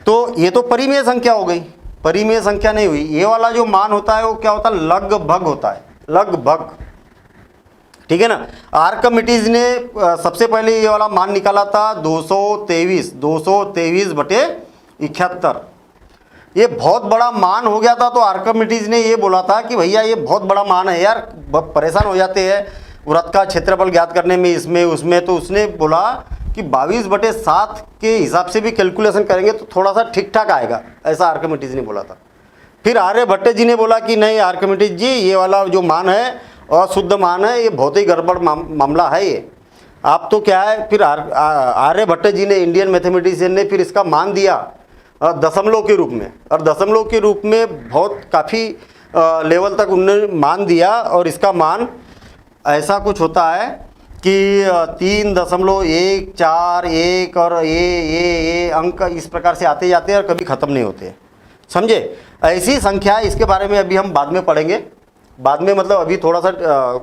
तो ये तो परिमेय संख्या हो गई। परिमेय संख्या नहीं हुई। ये वाला जो मान होता है वो क्या होता है, लगभग होता है, लगभग, ठीक है ना। आर्किमिडीज ने सबसे पहले ये वाला मान निकाला था 223/71। ये बहुत बड़ा मान हो गया था, तो आर्किमिडीज ने ये बोला था कि भैया ये बहुत बड़ा मान है यार, परेशान हो जाते हैं वृत्त का क्षेत्रफल ज्ञात करने में, इसमें उसमें। तो उसने बोला कि 22/7 के हिसाब से भी कैलकुलेशन करेंगे तो थोड़ा सा ठीक ठाक आएगा, ऐसा आर्किमिडीज ने बोला था। फिर आर्यभट्ट जी ने बोला कि नहीं आर्किमिडीज जी, ये वाला जो मान है अशुद्ध मान है, ये बहुत ही गड़बड़ मामला है ये। आप तो क्या है, फिर आर्यभट्ट जी ने, इंडियन मैथमेटिशियन ने, फिर इसका मान दिया दशमलव के रूप में, और दशमलव के रूप में बहुत काफ़ी लेवल तक उन्होंने मान दिया। और इसका मान ऐसा कुछ होता है कि 3.141 और ये अंक इस प्रकार से आते जाते हैं और कभी ख़त्म नहीं होते, समझे। ऐसी संख्या है, इसके बारे में अभी हम बाद में पढ़ेंगे, बाद में मतलब अभी थोड़ा सा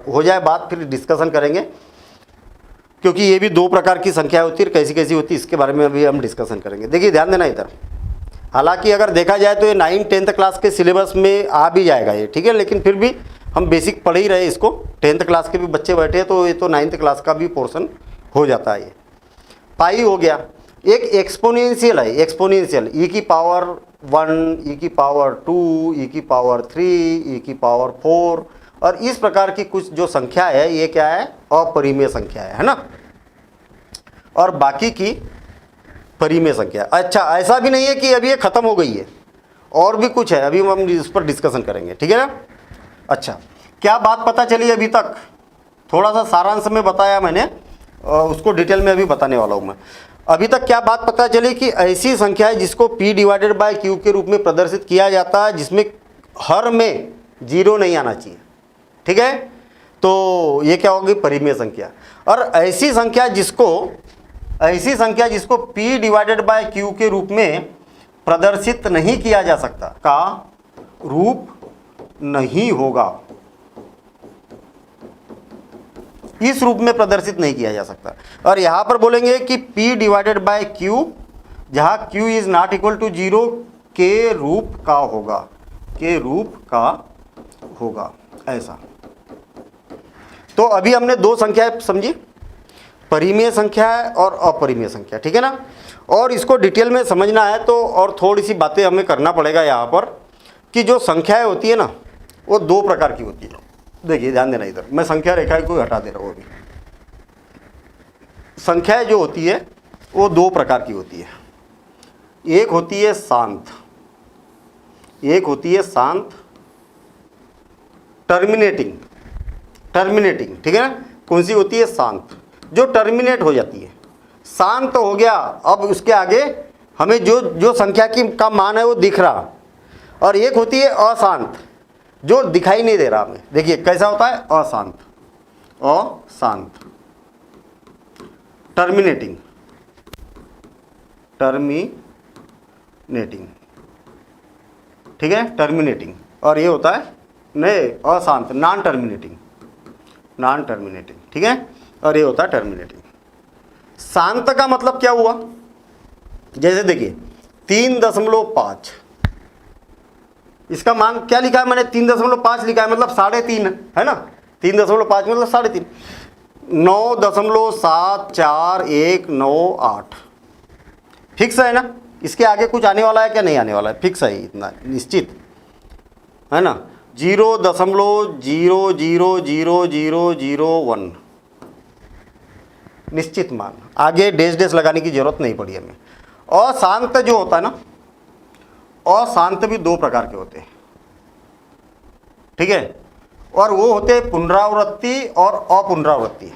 हो जाए बात, फिर डिस्कशन करेंगे, क्योंकि ये भी 2 प्रकार की संख्या होती है, कैसी कैसी होती है इसके बारे में अभी हम डिस्कशन करेंगे। देखिए ध्यान देना इधर, हालांकि अगर देखा जाए तो ये 9th-10th क्लास के सिलेबस में आ भी जाएगा ये, ठीक है, लेकिन फिर भी हम बेसिक पढ़ ही रहे इसको। 10th क्लास के भी बच्चे बैठे हैं तो ये तो 9th क्लास का भी पोर्शन हो जाता है ये। पाई हो गया, एक एक्सपोनेंशियल है, एक्सपोनेंशियल e की पावर 1, e की पावर 2, e की पावर 3, e की पावर 4, और इस प्रकार की कुछ जो संख्या है ये क्या है, अपरिमेय संख्या है ना, और बाकी की परिमेय संख्या। अच्छा, ऐसा भी नहीं है कि अभी ये खत्म हो गई है, और भी कुछ है, अभी हम इस पर डिस्कशन करेंगे, ठीक है ना। अच्छा, क्या बात पता चली अभी तक, थोड़ा सा सारांश में बताया मैंने, उसको डिटेल में अभी बताने वाला हूँ मैं। अभी तक क्या बात पता चली कि ऐसी संख्या है जिसको p डिवाइडेड बाय q के रूप में प्रदर्शित किया जाता है, जिसमें हर में 0 नहीं आना चाहिए, ठीक है, तो ये क्या होगी, परिमेय संख्या। और ऐसी संख्या जिसको p डिवाइडेड बाय q के रूप में प्रदर्शित नहीं किया जा सकता, का रूप नहीं होगा, इस रूप में प्रदर्शित नहीं किया जा सकता। और यहां पर बोलेंगे कि p डिवाइडेड बाय q, जहां q is not equal to 0, के रूप का होगा, के रूप का होगा, ऐसा। तो अभी हमने दो संख्याएं समझी, परिमेय संख्या है और अपरिमेय संख्या, ठीक है ना। और इसको डिटेल में समझना है तो और थोड़ी सी बातें हमें करना पड़ेगा यहाँ पर, कि जो संख्याएं होती है ना वो दो प्रकार की होती है। देखिए ध्यान देना, इधर मैं संख्या रेखा को हटा दे रहा हूँ। अभी संख्याएं जो होती है वो दो प्रकार की होती है, एक होती है शांत, एक होती है शांत टर्मिनेटिंग, ठीक है ना। कौन सी होती है, शांत, जो टर्मिनेट हो जाती है, शांत हो गया, अब उसके आगे हमें जो संख्या का मान है वो दिख रहा। और एक होती है अशांत, जो दिखाई नहीं दे रहा हमें। देखिए कैसा होता है, अशांत, टर्मिनेटिंग, ठीक है, टर्मिनेटिंग। और ये होता है नहीं अशांत, नॉन टर्मिनेटिंग, ठीक है, और ये होता है टर्मिनेटिंग। शांत का मतलब क्या हुआ, जैसे देखिए 3.5, इसका मान क्या लिखा है मैंने, 3.5 लिखा है, मतलब 3.5 है ना, 3.5 मतलब 3.5, 9.74198 फिक्स है ना। इसके आगे कुछ आने वाला है क्या, नहीं आने वाला है, फिक्स है, इतना निश्चित है ना। 0.0000001 निश्चित मान, आगे डैश लगाने की जरूरत नहीं पड़ी हमें। अशांत जो होता है ना, अशांत भी दो प्रकार के होते हैं, ठीक है, और वो होते हैं पुनरावृत्ति और अपुनरावृत्ति,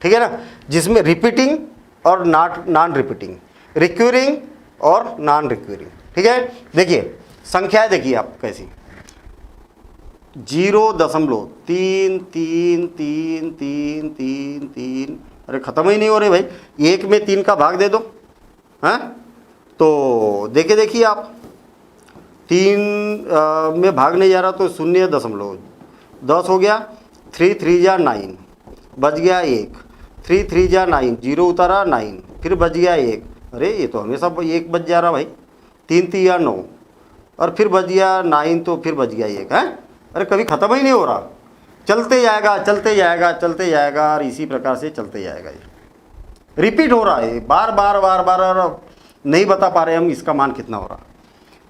ठीक है ना, जिसमें रिपीटिंग और नॉन रिपीटिंग, रिक्यूरिंग और नॉन रिक्यूरिंग, ठीक है। देखिए संख्याएं देखिए आप कैसी, 0.3333333, अरे खत्म ही नहीं हो रहे भाई, एक में 3 का भाग दे दो, हैं, तो देखिए आप 3 में भाग नहीं जा रहा तो 0.10 हो गया, 3 3 जा 9 बच गया 1, 3 3 जा 9, 0 उतारा 9, फिर बच गया 1, अरे ये तो हमेशा 1 बच जा रहा भाई, 3 3 या 9, और फिर बच गया 9, तो फिर बच गया 1 है, अरे कभी ख़त्म ही नहीं हो रहा, चलते जाएगा, और इसी प्रकार से चलते जाएगा, ये रिपीट हो रहा है बार बार, और नहीं बता पा रहे हम इसका मान कितना हो रहा।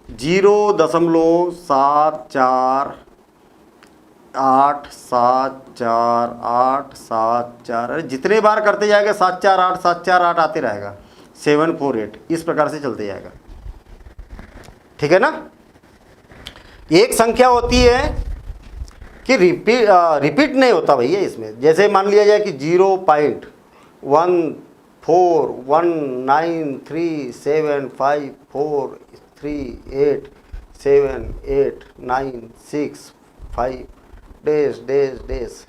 0.74874, अरे जितने बार करते जाएगा 748 आते रहेगा, 748, इस प्रकार से चलते जाएगा, ठीक है ना। एक संख्या होती है कि रिपीट नहीं होता भैया इसमें, जैसे मान लिया जाए कि 0.1419378465895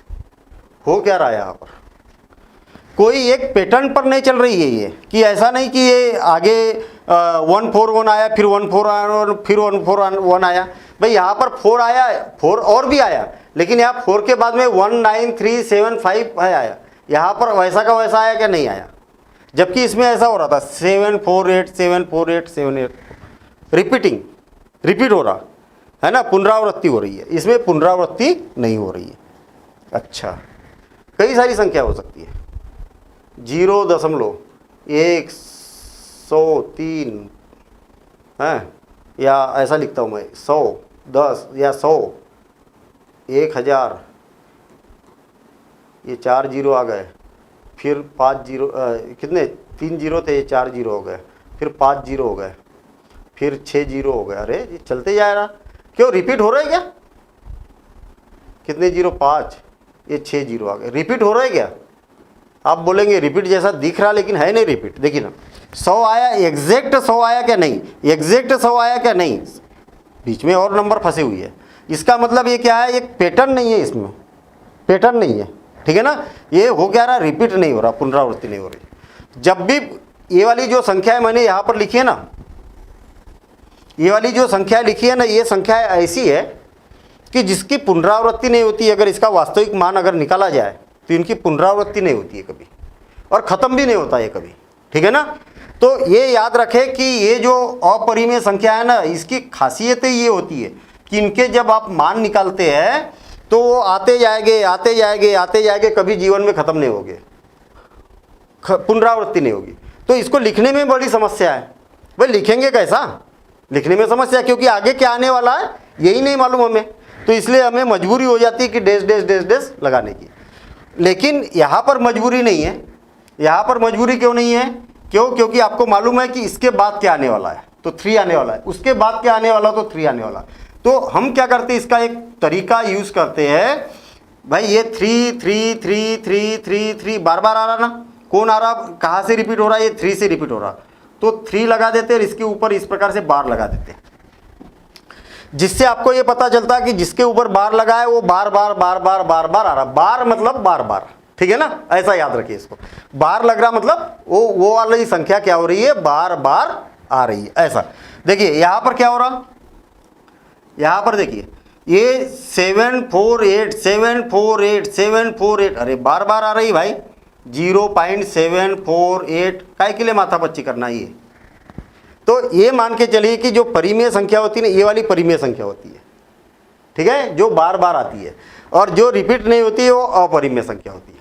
हो क्या रहा है यहाँ पर, कोई एक पैटर्न पर नहीं चल रही है ये, कि ऐसा नहीं कि ये आगे 141 आया, फिर 14 आया, फिर 141 आया, भाई यहाँ पर 4 आया, 4 और भी आया, लेकिन यहाँ 4 के बाद में 19375 है आया, यहाँ पर वैसा का वैसा आया क्या, नहीं आया, जबकि इसमें ऐसा हो रहा था 748 रिपीट हो रहा है ना, पुनरावृत्ति हो रही है, इसमें पुनरावृत्ति नहीं हो रही है। अच्छा, कई सारी संख्या हो सकती है, 0. 103 है, या ऐसा लिखता हूँ मैं 100, 10 या 100, 1000, ये 4 जीरो आ गए, फिर 5 जीरो, कितने 3 जीरो थे, ये 4 जीरो हो गए, फिर 5 जीरो हो गए, फिर 6 जीरो हो गए। अरे ये चलते जा रहा, क्यों रिपीट हो रहा है क्या? कितने जीरो? 5, ये 6 जीरो आ गए, रिपीट हो रहा है क्या? आप बोलेंगे रिपीट जैसा दिख रहा, लेकिन है नहीं रिपीट। देखिए ना, 100 आया, एग्जैक्ट 100 आया क्या? नहीं। एग्जैक्ट 100 आया क्या? नहीं, बीच में और नंबर फंसे हुई है। इसका मतलब ये क्या है? एक पैटर्न नहीं है इसमें, पैटर्न नहीं है, ठीक है ना। ये हो क्या रहा? रिपीट नहीं हो रहा, पुनरावृत्ति नहीं हो रही। जब भी ये वाली जो संख्या है मैंने यहाँ पर लिखी है ना, ये वाली जो संख्या लिखी है ना, ये संख्या ऐसी है कि जिसकी पुनरावृत्ति नहीं होती। अगर इसका वास्तविक मान अगर निकाला जाए तो इनकी पुनरावृत्ति नहीं होती है कभी, और ख़त्म भी नहीं होता है कभी, ठीक है ना। तो ये याद रखें कि ये जो अपरिमेय संख्या है ना, इसकी खासियतें ये होती है कि इनके जब आप मान निकालते हैं तो वो आते जाएंगे आते जाएंगे आते जाएंगे, कभी जीवन में ख़त्म नहीं होंगे, पुनरावृत्ति नहीं होगी। तो इसको लिखने में बड़ी समस्या है। भाई लिखेंगे कैसा? लिखने में समस्या, क्योंकि आगे क्या आने वाला है यही नहीं मालूम हमें, तो इसलिए हमें मजबूरी हो जाती है कि डैश डैश डैश डैश लगाने की। लेकिन यहाँ पर मजबूरी नहीं है। यहाँ पर मजबूरी क्यों नहीं है? क्यों? क्योंकि आपको मालूम है कि इसके बाद क्या आने वाला है, तो 3 आने वाला है, उसके बाद क्या आने वाला, तो 3 आने वाला। तो हम क्या करते हैं, इसका एक तरीका यूज़ करते हैं। भाई ये 3 3 3 3 3 3 बार बार आ रहा ना, कौन आ रहा, कहाँ से रिपीट हो रहा है? ये 3 से रिपीट हो रहा, तो 3 लगा देते हैं, इसके ऊपर इस प्रकार से बार लगा देते हैं, जिससे आपको ये पता चलता है कि जिसके ऊपर बार लगा है वो बार बार बार बार बार बार आ रहा। बार मतलब बार बार, ठीक है ना, ऐसा याद रखिए इसको। बार लग रहा मतलब वो वाली संख्या क्या हो रही है, बार बार आ रही है, ऐसा। देखिए यहाँ पर क्या हो रहा, यहाँ पर देखिए ये 748 748 748, अरे बार बार आ रही भाई। 0.748 काय के लिए माथा पच्ची करना ये? तो ये मान के चलिए कि जो परिमेय संख्या होती है ना, ये वाली परिमेय संख्या होती है, ठीक है, जो बार बार आती है, और जो रिपीट नहीं होती है वो अपरिमेय संख्या होती है।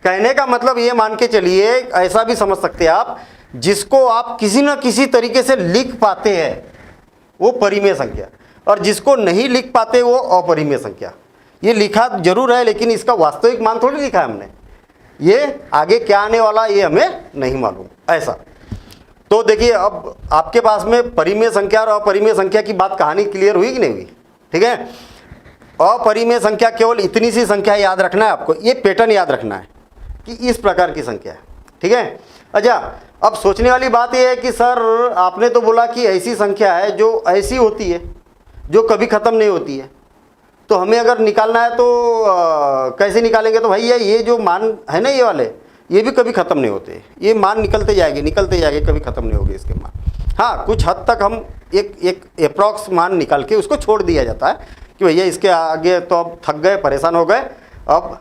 कहने का मतलब ये मान के चलिए, ऐसा भी समझ सकते हैं आप, जिसको आप किसी न किसी तरीके से लिख पाते हैं वो परिमेय संख्या, और जिसको नहीं लिख पाते वो अपरिमेय संख्या। ये लिखा जरूर है, लेकिन इसका वास्तविक मान थोड़ी लिखा है हमने। ये आगे क्या आने वाला ये हमें नहीं मालूम, ऐसा। तो देखिए अब आपके पास में परिमेय संख्या और अपरिमेय संख्या की बात, कहानी क्लियर हुई कि नहीं हुई? ठीक है। अपरिमेय संख्या केवल इतनी सी संख्या याद रखना है आपको, ये पैटर्न याद रखना है कि इस प्रकार की संख्या है, ठीक है। अच्छा, अब सोचने वाली बात यह है कि सर आपने तो बोला कि ऐसी संख्या है जो ऐसी होती है जो कभी ख़त्म नहीं होती है, तो हमें अगर निकालना है तो कैसे निकालेंगे? तो भैया ये जो मान है ना, ये वाले, ये भी कभी ख़त्म नहीं होते, ये मान निकलते जाएंगे, कभी ख़त्म नहीं होंगे इसके मान। हाँ, कुछ हद तक हम एक अप्रॉक्स मान निकाल के उसको छोड़ दिया जाता है कि भैया इसके आगे तो अब थक गए, परेशान हो गए, अब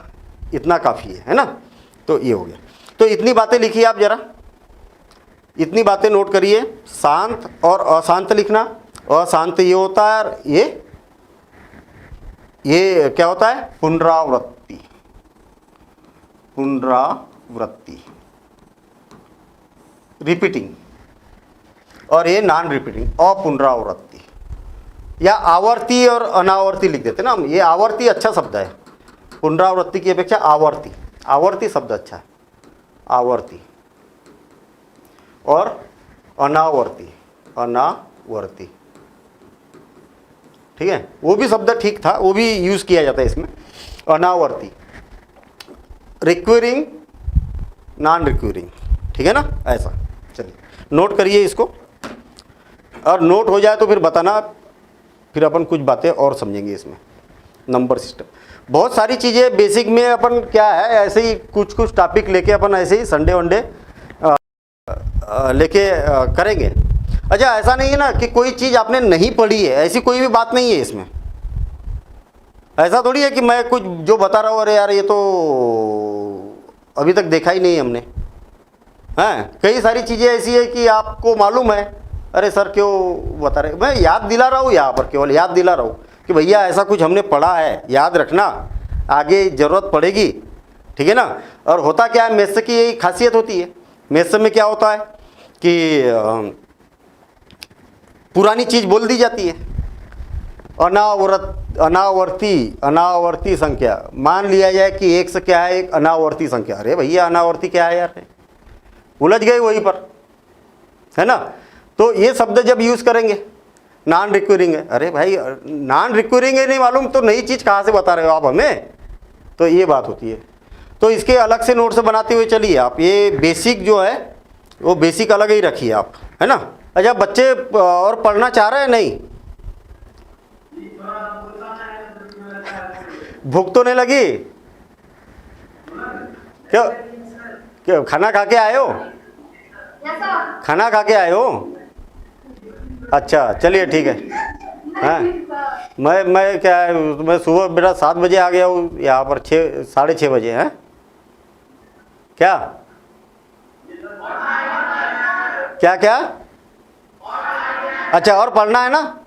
इतना काफ़ी है ना। तो ये हो गया। तो इतनी बातें लिखिए आप ज़रा, इतनी बातें नोट करिए। शांत और अशांत लिखना। अशांत ये होता है, और ये क्या होता है? पुनरावृत्ति, पुनरावृत्ति, रिपीटिंग। और ये नॉन रिपीटिंग, अपुनरावृत्ति, या आवर्ती और अनावर्ती लिख देते ना हम। ये आवर्ती अच्छा शब्द है, पुनरावृत्ति की अपेक्षा आवर्ती, आवर्ती शब्द अच्छा है, आवर्ती। और अनावर्ती, अनावर्ती, ठीक है, वो भी शब्द ठीक था, वो भी यूज़ किया जाता है इसमें। अनावर्ती, रिक्वेरिंग, नॉन रिक्वेरिंग, ठीक है ना, ऐसा। चलिए नोट करिए इसको, और नोट हो जाए तो फिर बताना, फिर अपन कुछ बातें और समझेंगे इसमें। नंबर सिस्टम, बहुत सारी चीज़ें बेसिक में अपन क्या है, ऐसे ही कुछ कुछ टॉपिक लेके अपन ऐसे ही संडे वनडे लेके करेंगे। अच्छा, ऐसा नहीं है ना कि कोई चीज़ आपने नहीं पढ़ी है, ऐसी कोई भी बात नहीं है इसमें। ऐसा थोड़ी है कि मैं कुछ जो बता रहा हूँ, अरे यार ये तो अभी तक देखा ही नहीं हमने। हैं, कई सारी चीज़ें ऐसी है कि आपको मालूम है, अरे सर क्यों बता रहे। मैं याद दिला रहा हूँ, यहाँ पर केवल याद दिला रहा हूँ कि भैया ऐसा कुछ हमने पढ़ा है, याद रखना, आगे ज़रूरत पड़ेगी, ठीक है ना। और होता क्या है, मैथ्स की यही खासियत होती है मैथ्स में क्या होता है कि पुरानी चीज़ बोल दी जाती है। अनावर्ती संख्या, मान लिया जाए कि एक से क्या है, एक अनावर्ती संख्या। अरे भैया अनावर्ती क्या है यार, उलझ गए वहीं पर, है ना। तो ये शब्द जब यूज़ करेंगे, नॉन रिक्यूरिंग है, अरे भाई नॉन रिक्यूरिंग है नहीं मालूम तो नई चीज़ कहाँ से बता रहे हो आप हमें, तो ये बात होती है। तो इसके अलग से नोट्स बनाते हुए चलिए आप, ये बेसिक जो है वो बेसिक अलग ही रखिए आप, है ना। अच्छा बच्चे और पढ़ना चाह रहे हैं? नहीं, भूख तो नहीं लगी? क्यों क्यों खाना खा के आए हो? खाना खा के आए हो? अच्छा चलिए ठीक है। हाँ मैं क्या है, मैं सुबह बेटा 7 बजे आ गया हूँ यहाँ पर, 6 बजे हैं क्या? क्या क्या? अच्छा और पढ़ना है ना?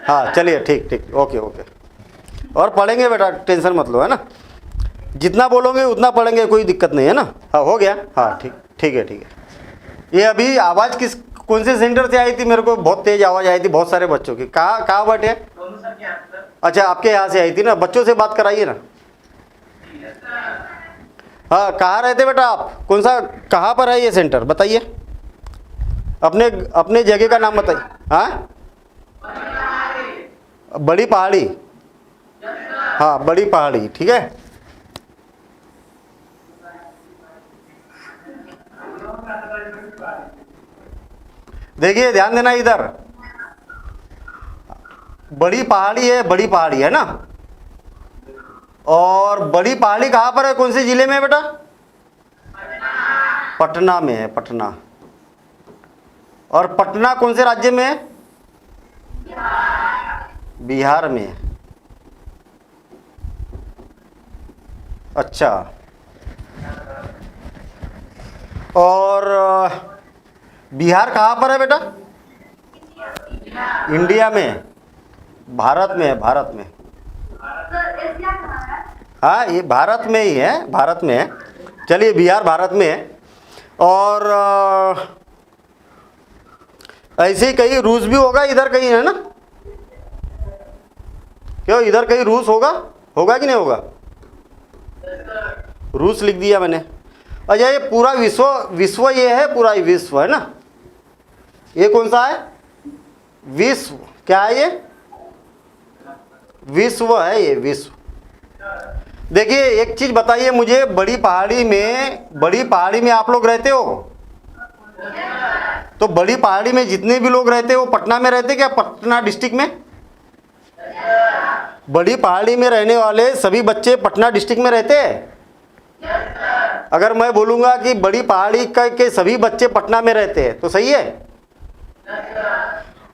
हाँ चलिए ठीक ठीक, ओके ओके, और पढ़ेंगे बेटा, टेंशन मत लो, है ना। जितना बोलोगे उतना पढ़ेंगे, कोई दिक्कत नहीं है ना। हाँ हो गया, हाँ ठीक ठीक है ठीक है। ये अभी आवाज़ कौन से सेंटर से आई थी? मेरे को बहुत तेज आवाज़ आई थी बहुत सारे बच्चों की। कहाँ बैठे? अच्छा आपके यहाँ से आई थी ना, बच्चों से बात कराइए ना। हाँ कहाँ रहते बेटा आप? कौन सा, कहाँ पर है ये सेंटर बताइए, अपने जगह का नाम बताइए। हाँ बड़ी पहाड़ी, हाँ बड़ी पहाड़ी, ठीक है। देखिए ध्यान देना इधर, बड़ी पहाड़ी है, बड़ी पहाड़ी है ना। और बड़ी पहाड़ी कहाँ पर है, कौन से जिले में है बेटा? पटना में है, पटना। और पटना कौन से राज्य में है? बिहार में है। अच्छा, और बिहार कहाँ पर है बेटा? इंडिया में, भारत में है, भारत में। हाँ ये भारत में ही है, भारत में है। चलिए बिहार भारत में है। और ऐसे ही कहीं रूस भी होगा इधर कहीं, है ना। क्यों इधर कहीं रूस होगा कि नहीं होगा? रूस लिख दिया मैंने। अच्छा ये पूरा विश्व ये है, पूरा विश्व है ना। ये कौन सा है? विश्व। क्या है ये? विश्व है ये, विश्व। देखिए एक चीज बताइए मुझे, बड़ी पहाड़ी में आप लोग रहते हो? तो बड़ी पहाड़ी में जितने भी लोग रहते हो पटना में रहते क्या? पटना डिस्ट्रिक्ट में? बड़ी पहाड़ी में रहने वाले सभी बच्चे पटना डिस्ट्रिक्ट में रहते हैं? अगर मैं बोलूंगा कि बड़ी पहाड़ी के सभी बच्चे पटना में रहते हैं तो सही है?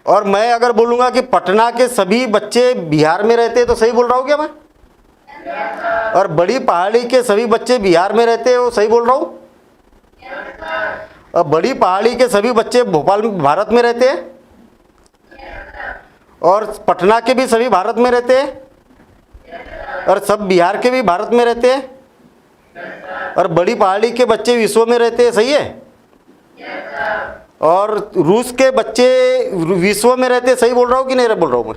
और मैं अगर बोलूंगा कि पटना के सभी बच्चे बिहार में रहते हैं तो सही बोल रहा हूँ क्या मैं? और बड़ी पहाड़ी के सभी बच्चे बिहार में रहते हैं, वो सही बोल रहा हूँ? और बड़ी पहाड़ी के सभी बच्चे भोपाल में, भारत में रहते हैं, और पटना के भी सभी भारत में रहते हैं, और सब बिहार के भी भारत में रहते हैं, और बड़ी पहाड़ी के बच्चे विश्व में रहते हैं, सही है? और रूस के बच्चे विश्व में रहते हैं, सही बोल रहा हूँ कि नहीं बोल रहा हूँ मैं?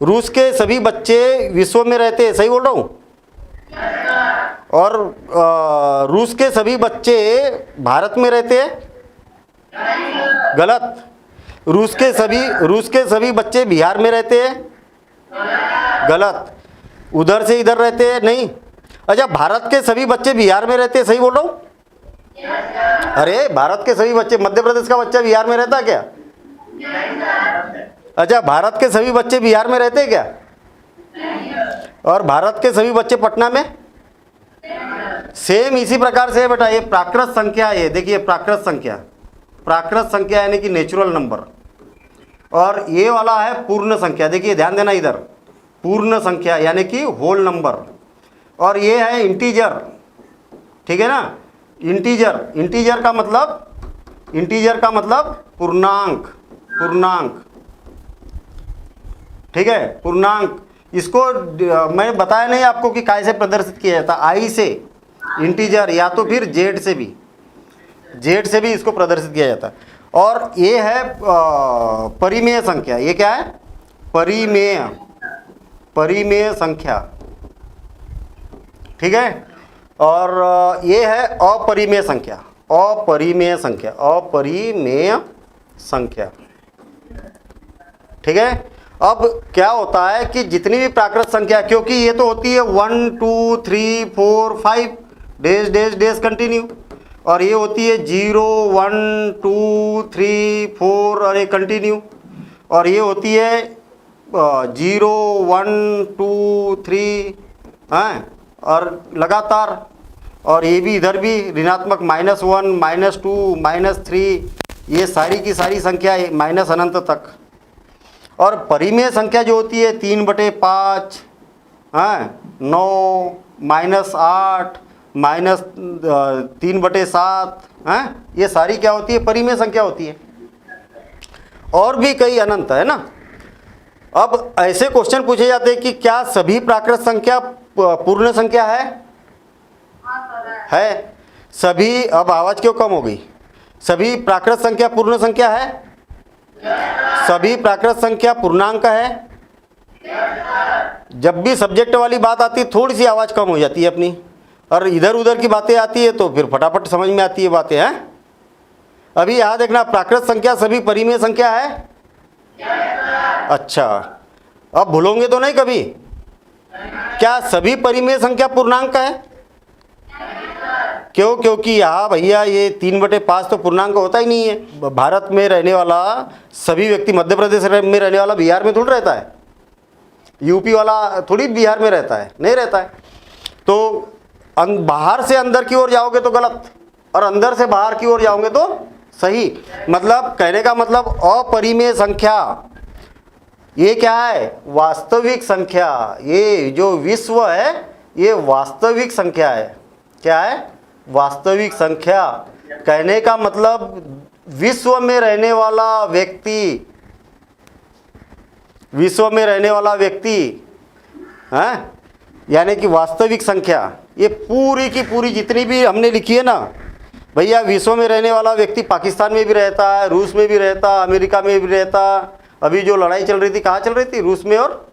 रूस के सभी बच्चे विश्व में रहते हैं, सही बोल रहा हूँ? और रूस के सभी बच्चे भारत में रहते हैं, गलत। रूस के सभी बच्चे बिहार में रहते हैं, गलत। उधर से इधर रहते हैं, नहीं। अच्छा भारत के सभी बच्चे बिहार में रहते हैं, सही बोल रहा हूँ? अरे भारत के सभी बच्चे, मध्य प्रदेश का बच्चा बिहार में रहता है क्या? अच्छा भारत के सभी बच्चे बिहार में रहते हैं क्या? और भारत के सभी बच्चे पटना में? सेम इसी प्रकार से बेटा ये प्राकृत संख्या है। देखिए प्राकृत संख्या यानी कि नेचुरल नंबर, और ये वाला है पूर्ण संख्या। देखिए ध्यान देना इधर, पूर्ण संख्या यानी कि होल नंबर, और ये है इंटीजर, ठीक है ना। इंटीजर का मतलब पूर्णांक, ठीक है, पूर्णांक। इसको मैंने बताया नहीं आपको कि कैसे प्रदर्शित किया जाता, आई से इंटीजर या तो फिर जेड से भी, जेड से भी इसको प्रदर्शित किया जाता है। और ये है परिमेय संख्या। ये क्या है? परिमेय संख्या, ठीक है। और ये है अपरिमेय संख्या, अपरिमेय संख्या, अपरिमेय संख्या, ठीक है। अब क्या होता है कि जितनी भी प्राकृत संख्या, क्योंकि ये तो होती है 1 2 3 4 5 डेज डेज डेज कंटिन्यू, और ये होती है 0 1 2 3 4 और ये कंटिन्यू, और ये होती है 0 1 2 3 हैं और लगातार, और ये भी इधर भी ऋणात्मक -1 -2 -3, ये सारी की सारी संख्या माइनस अनंत तक। और परिमेय संख्या जो होती है 3/5 हैं, 9 -8 -3/7 हैं, ये सारी क्या होती है? परिमेय संख्या होती है। और भी कई अनंत है ना। अब ऐसे क्वेश्चन पूछे जाते हैं कि क्या सभी प्राकृत संख्या पूर्ण संख्या है? सभी, अब आवाज क्यों कम हो गई? सभी प्राकृत संख्या पूर्ण संख्या है? सभी प्राकृत संख्या पूर्णांक है? जब भी सब्जेक्ट वाली बात आती है थोड़ी सी आवाज कम हो जाती है अपनी, और इधर उधर की बातें आती है तो फिर फटाफट समझ में आती है बातें हैं। अभी यहाँ देखना, प्राकृत संख्या सभी परिमेय संख्या है? अच्छा, अब भूलोगे तो नहीं कभी? क्या सभी परिमेय संख्या पूर्णांक है? क्यों? क्योंकि यहाँ भैया ये 3/5 तो पूर्णांक होता ही नहीं है। भारत में रहने वाला सभी व्यक्ति, मध्य प्रदेश में रहने वाला बिहार में थोड़ी रहता है, यूपी वाला थोड़ी बिहार में रहता है, नहीं रहता है। तो बाहर से अंदर की ओर जाओगे तो गलत, और अंदर से बाहर की ओर जाओगे तो सही। मतलब कहने का मतलब अपरिमेय संख्या ये क्या है? वास्तविक संख्या। ये जो विश्व है ये वास्तविक संख्या है। क्या है? वास्तविक संख्या। कहने का मतलब विश्व में रहने वाला व्यक्ति, विश्व में रहने वाला व्यक्ति है, यानी कि वास्तविक संख्या। ये पूरी की पूरी जितनी भी हमने लिखी है ना भैया, विश्व में रहने वाला व्यक्ति पाकिस्तान में भी रहता है, रूस में भी रहता, अमेरिका में भी रहता। अभी जो लड़ाई चल रही थी, कहाँ चल रही थी? रूस में और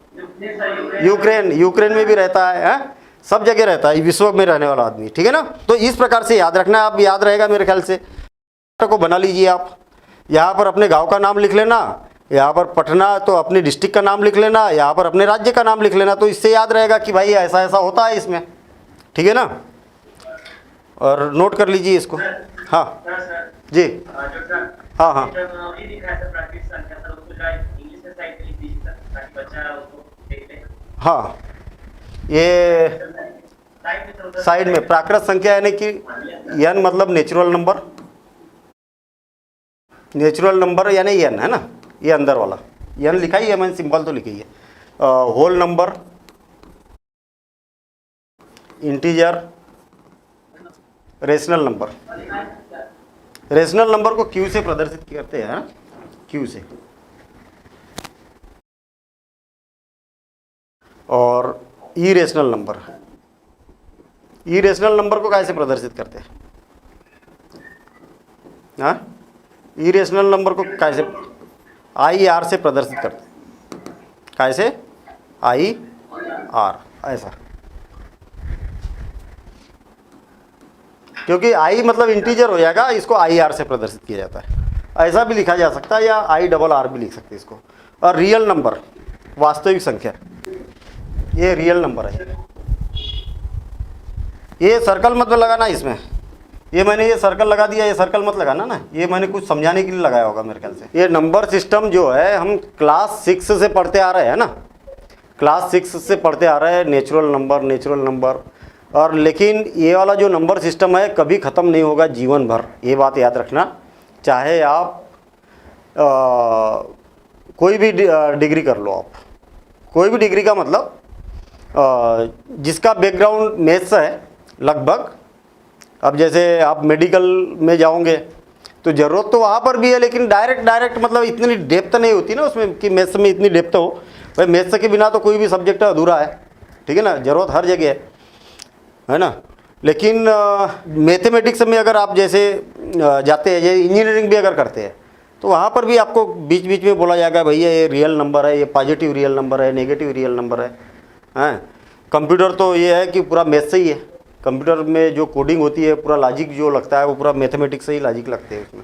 यूक्रेन में भी रहता है, सब जगह रहता है विश्व में रहने वाला आदमी, ठीक है ना। तो इस प्रकार से याद रखना, आप याद रहेगा मेरे ख्याल से। को बना लीजिए आप, यहाँ पर अपने गांव का नाम लिख लेना, यहाँ पर पटना तो अपने डिस्ट्रिक्ट का नाम लिख लेना, यहाँ पर अपने राज्य का नाम लिख लेना, तो इससे याद रहेगा कि भाई ऐसा ऐसा होता है इसमें, ठीक है ना। और नोट कर लीजिए इसको। हाँ जी, हाँ हाँ हाँ, ये साइड में प्राकृत संख्या यानी कि n मतलब नेचुरल नंबर, नेचुरल नंबर यानी n है ना, ये अंदर वाला n लिखा ही है, मैंने सिंबल तो लिखी है। Whole number, integer, rational number. Rational number को q से प्रदर्शित करते हैं, q से। और इरेशनल नंबर, इरेशनल नंबर को कैसे प्रदर्शित करते हैं? हाँ, इरेशनल नंबर को कैसे? IR से प्रदर्शित करते हैं। कैसे? IR, ऐसा। क्योंकि I मतलब इंटीजर हो जाएगा, इसको IR से प्रदर्शित किया जाता है। ऐसा भी लिखा जा सकता है या IRR भी लिख सकते हैं इसको। और रियल नंबर, वास्तविक संख्या, ये रियल नंबर है। ये सर्कल मत लगाना इसमें, ये मैंने ये सर्कल लगा दिया, ये सर्कल मत लगाना ना, ये मैंने कुछ समझाने के लिए लगाया होगा मेरे ख्याल से। ये नंबर सिस्टम जो है हम क्लास 6 से पढ़ते आ रहे हैं ना, क्लास 6 से पढ़ते आ रहे हैं, नेचुरल नंबर, नेचुरल नंबर। और लेकिन ये वाला जो नंबर सिस्टम है कभी ख़त्म नहीं होगा जीवन भर, ये बात याद रखना। चाहे आप कोई भी डिग्री कर लो, आप कोई भी डिग्री का मतलब जिसका बैकग्राउंड मैथ्स है लगभग। अब जैसे आप मेडिकल में जाओगे तो ज़रूरत तो वहाँ पर भी है, लेकिन डायरेक्ट मतलब इतनी डेप्थ नहीं होती ना उसमें कि मैथ्स में इतनी डेप्थ हो। भाई मैथ्स के बिना तो कोई भी सब्जेक्ट अधूरा है, ठीक है ना, ज़रूरत हर जगह है ना। लेकिन मैथमेटिक्स में अगर आप जैसे जाते हैं, ये इंजीनियरिंग भी अगर करते हैं तो वहाँ पर भी आपको बीच बीच में बोला जाएगा भैया ये रियल नंबर है, ये पॉजिटिव रियल नंबर है, नेगेटिव रियल नंबर है। हैं, कंप्यूटर तो ये है कि पूरा मैथ से ही है। कंप्यूटर में जो कोडिंग होती है, पूरा लॉजिक जो लगता है वो पूरा मैथमेटिक्स से ही लॉजिक लगते हैं उसमें।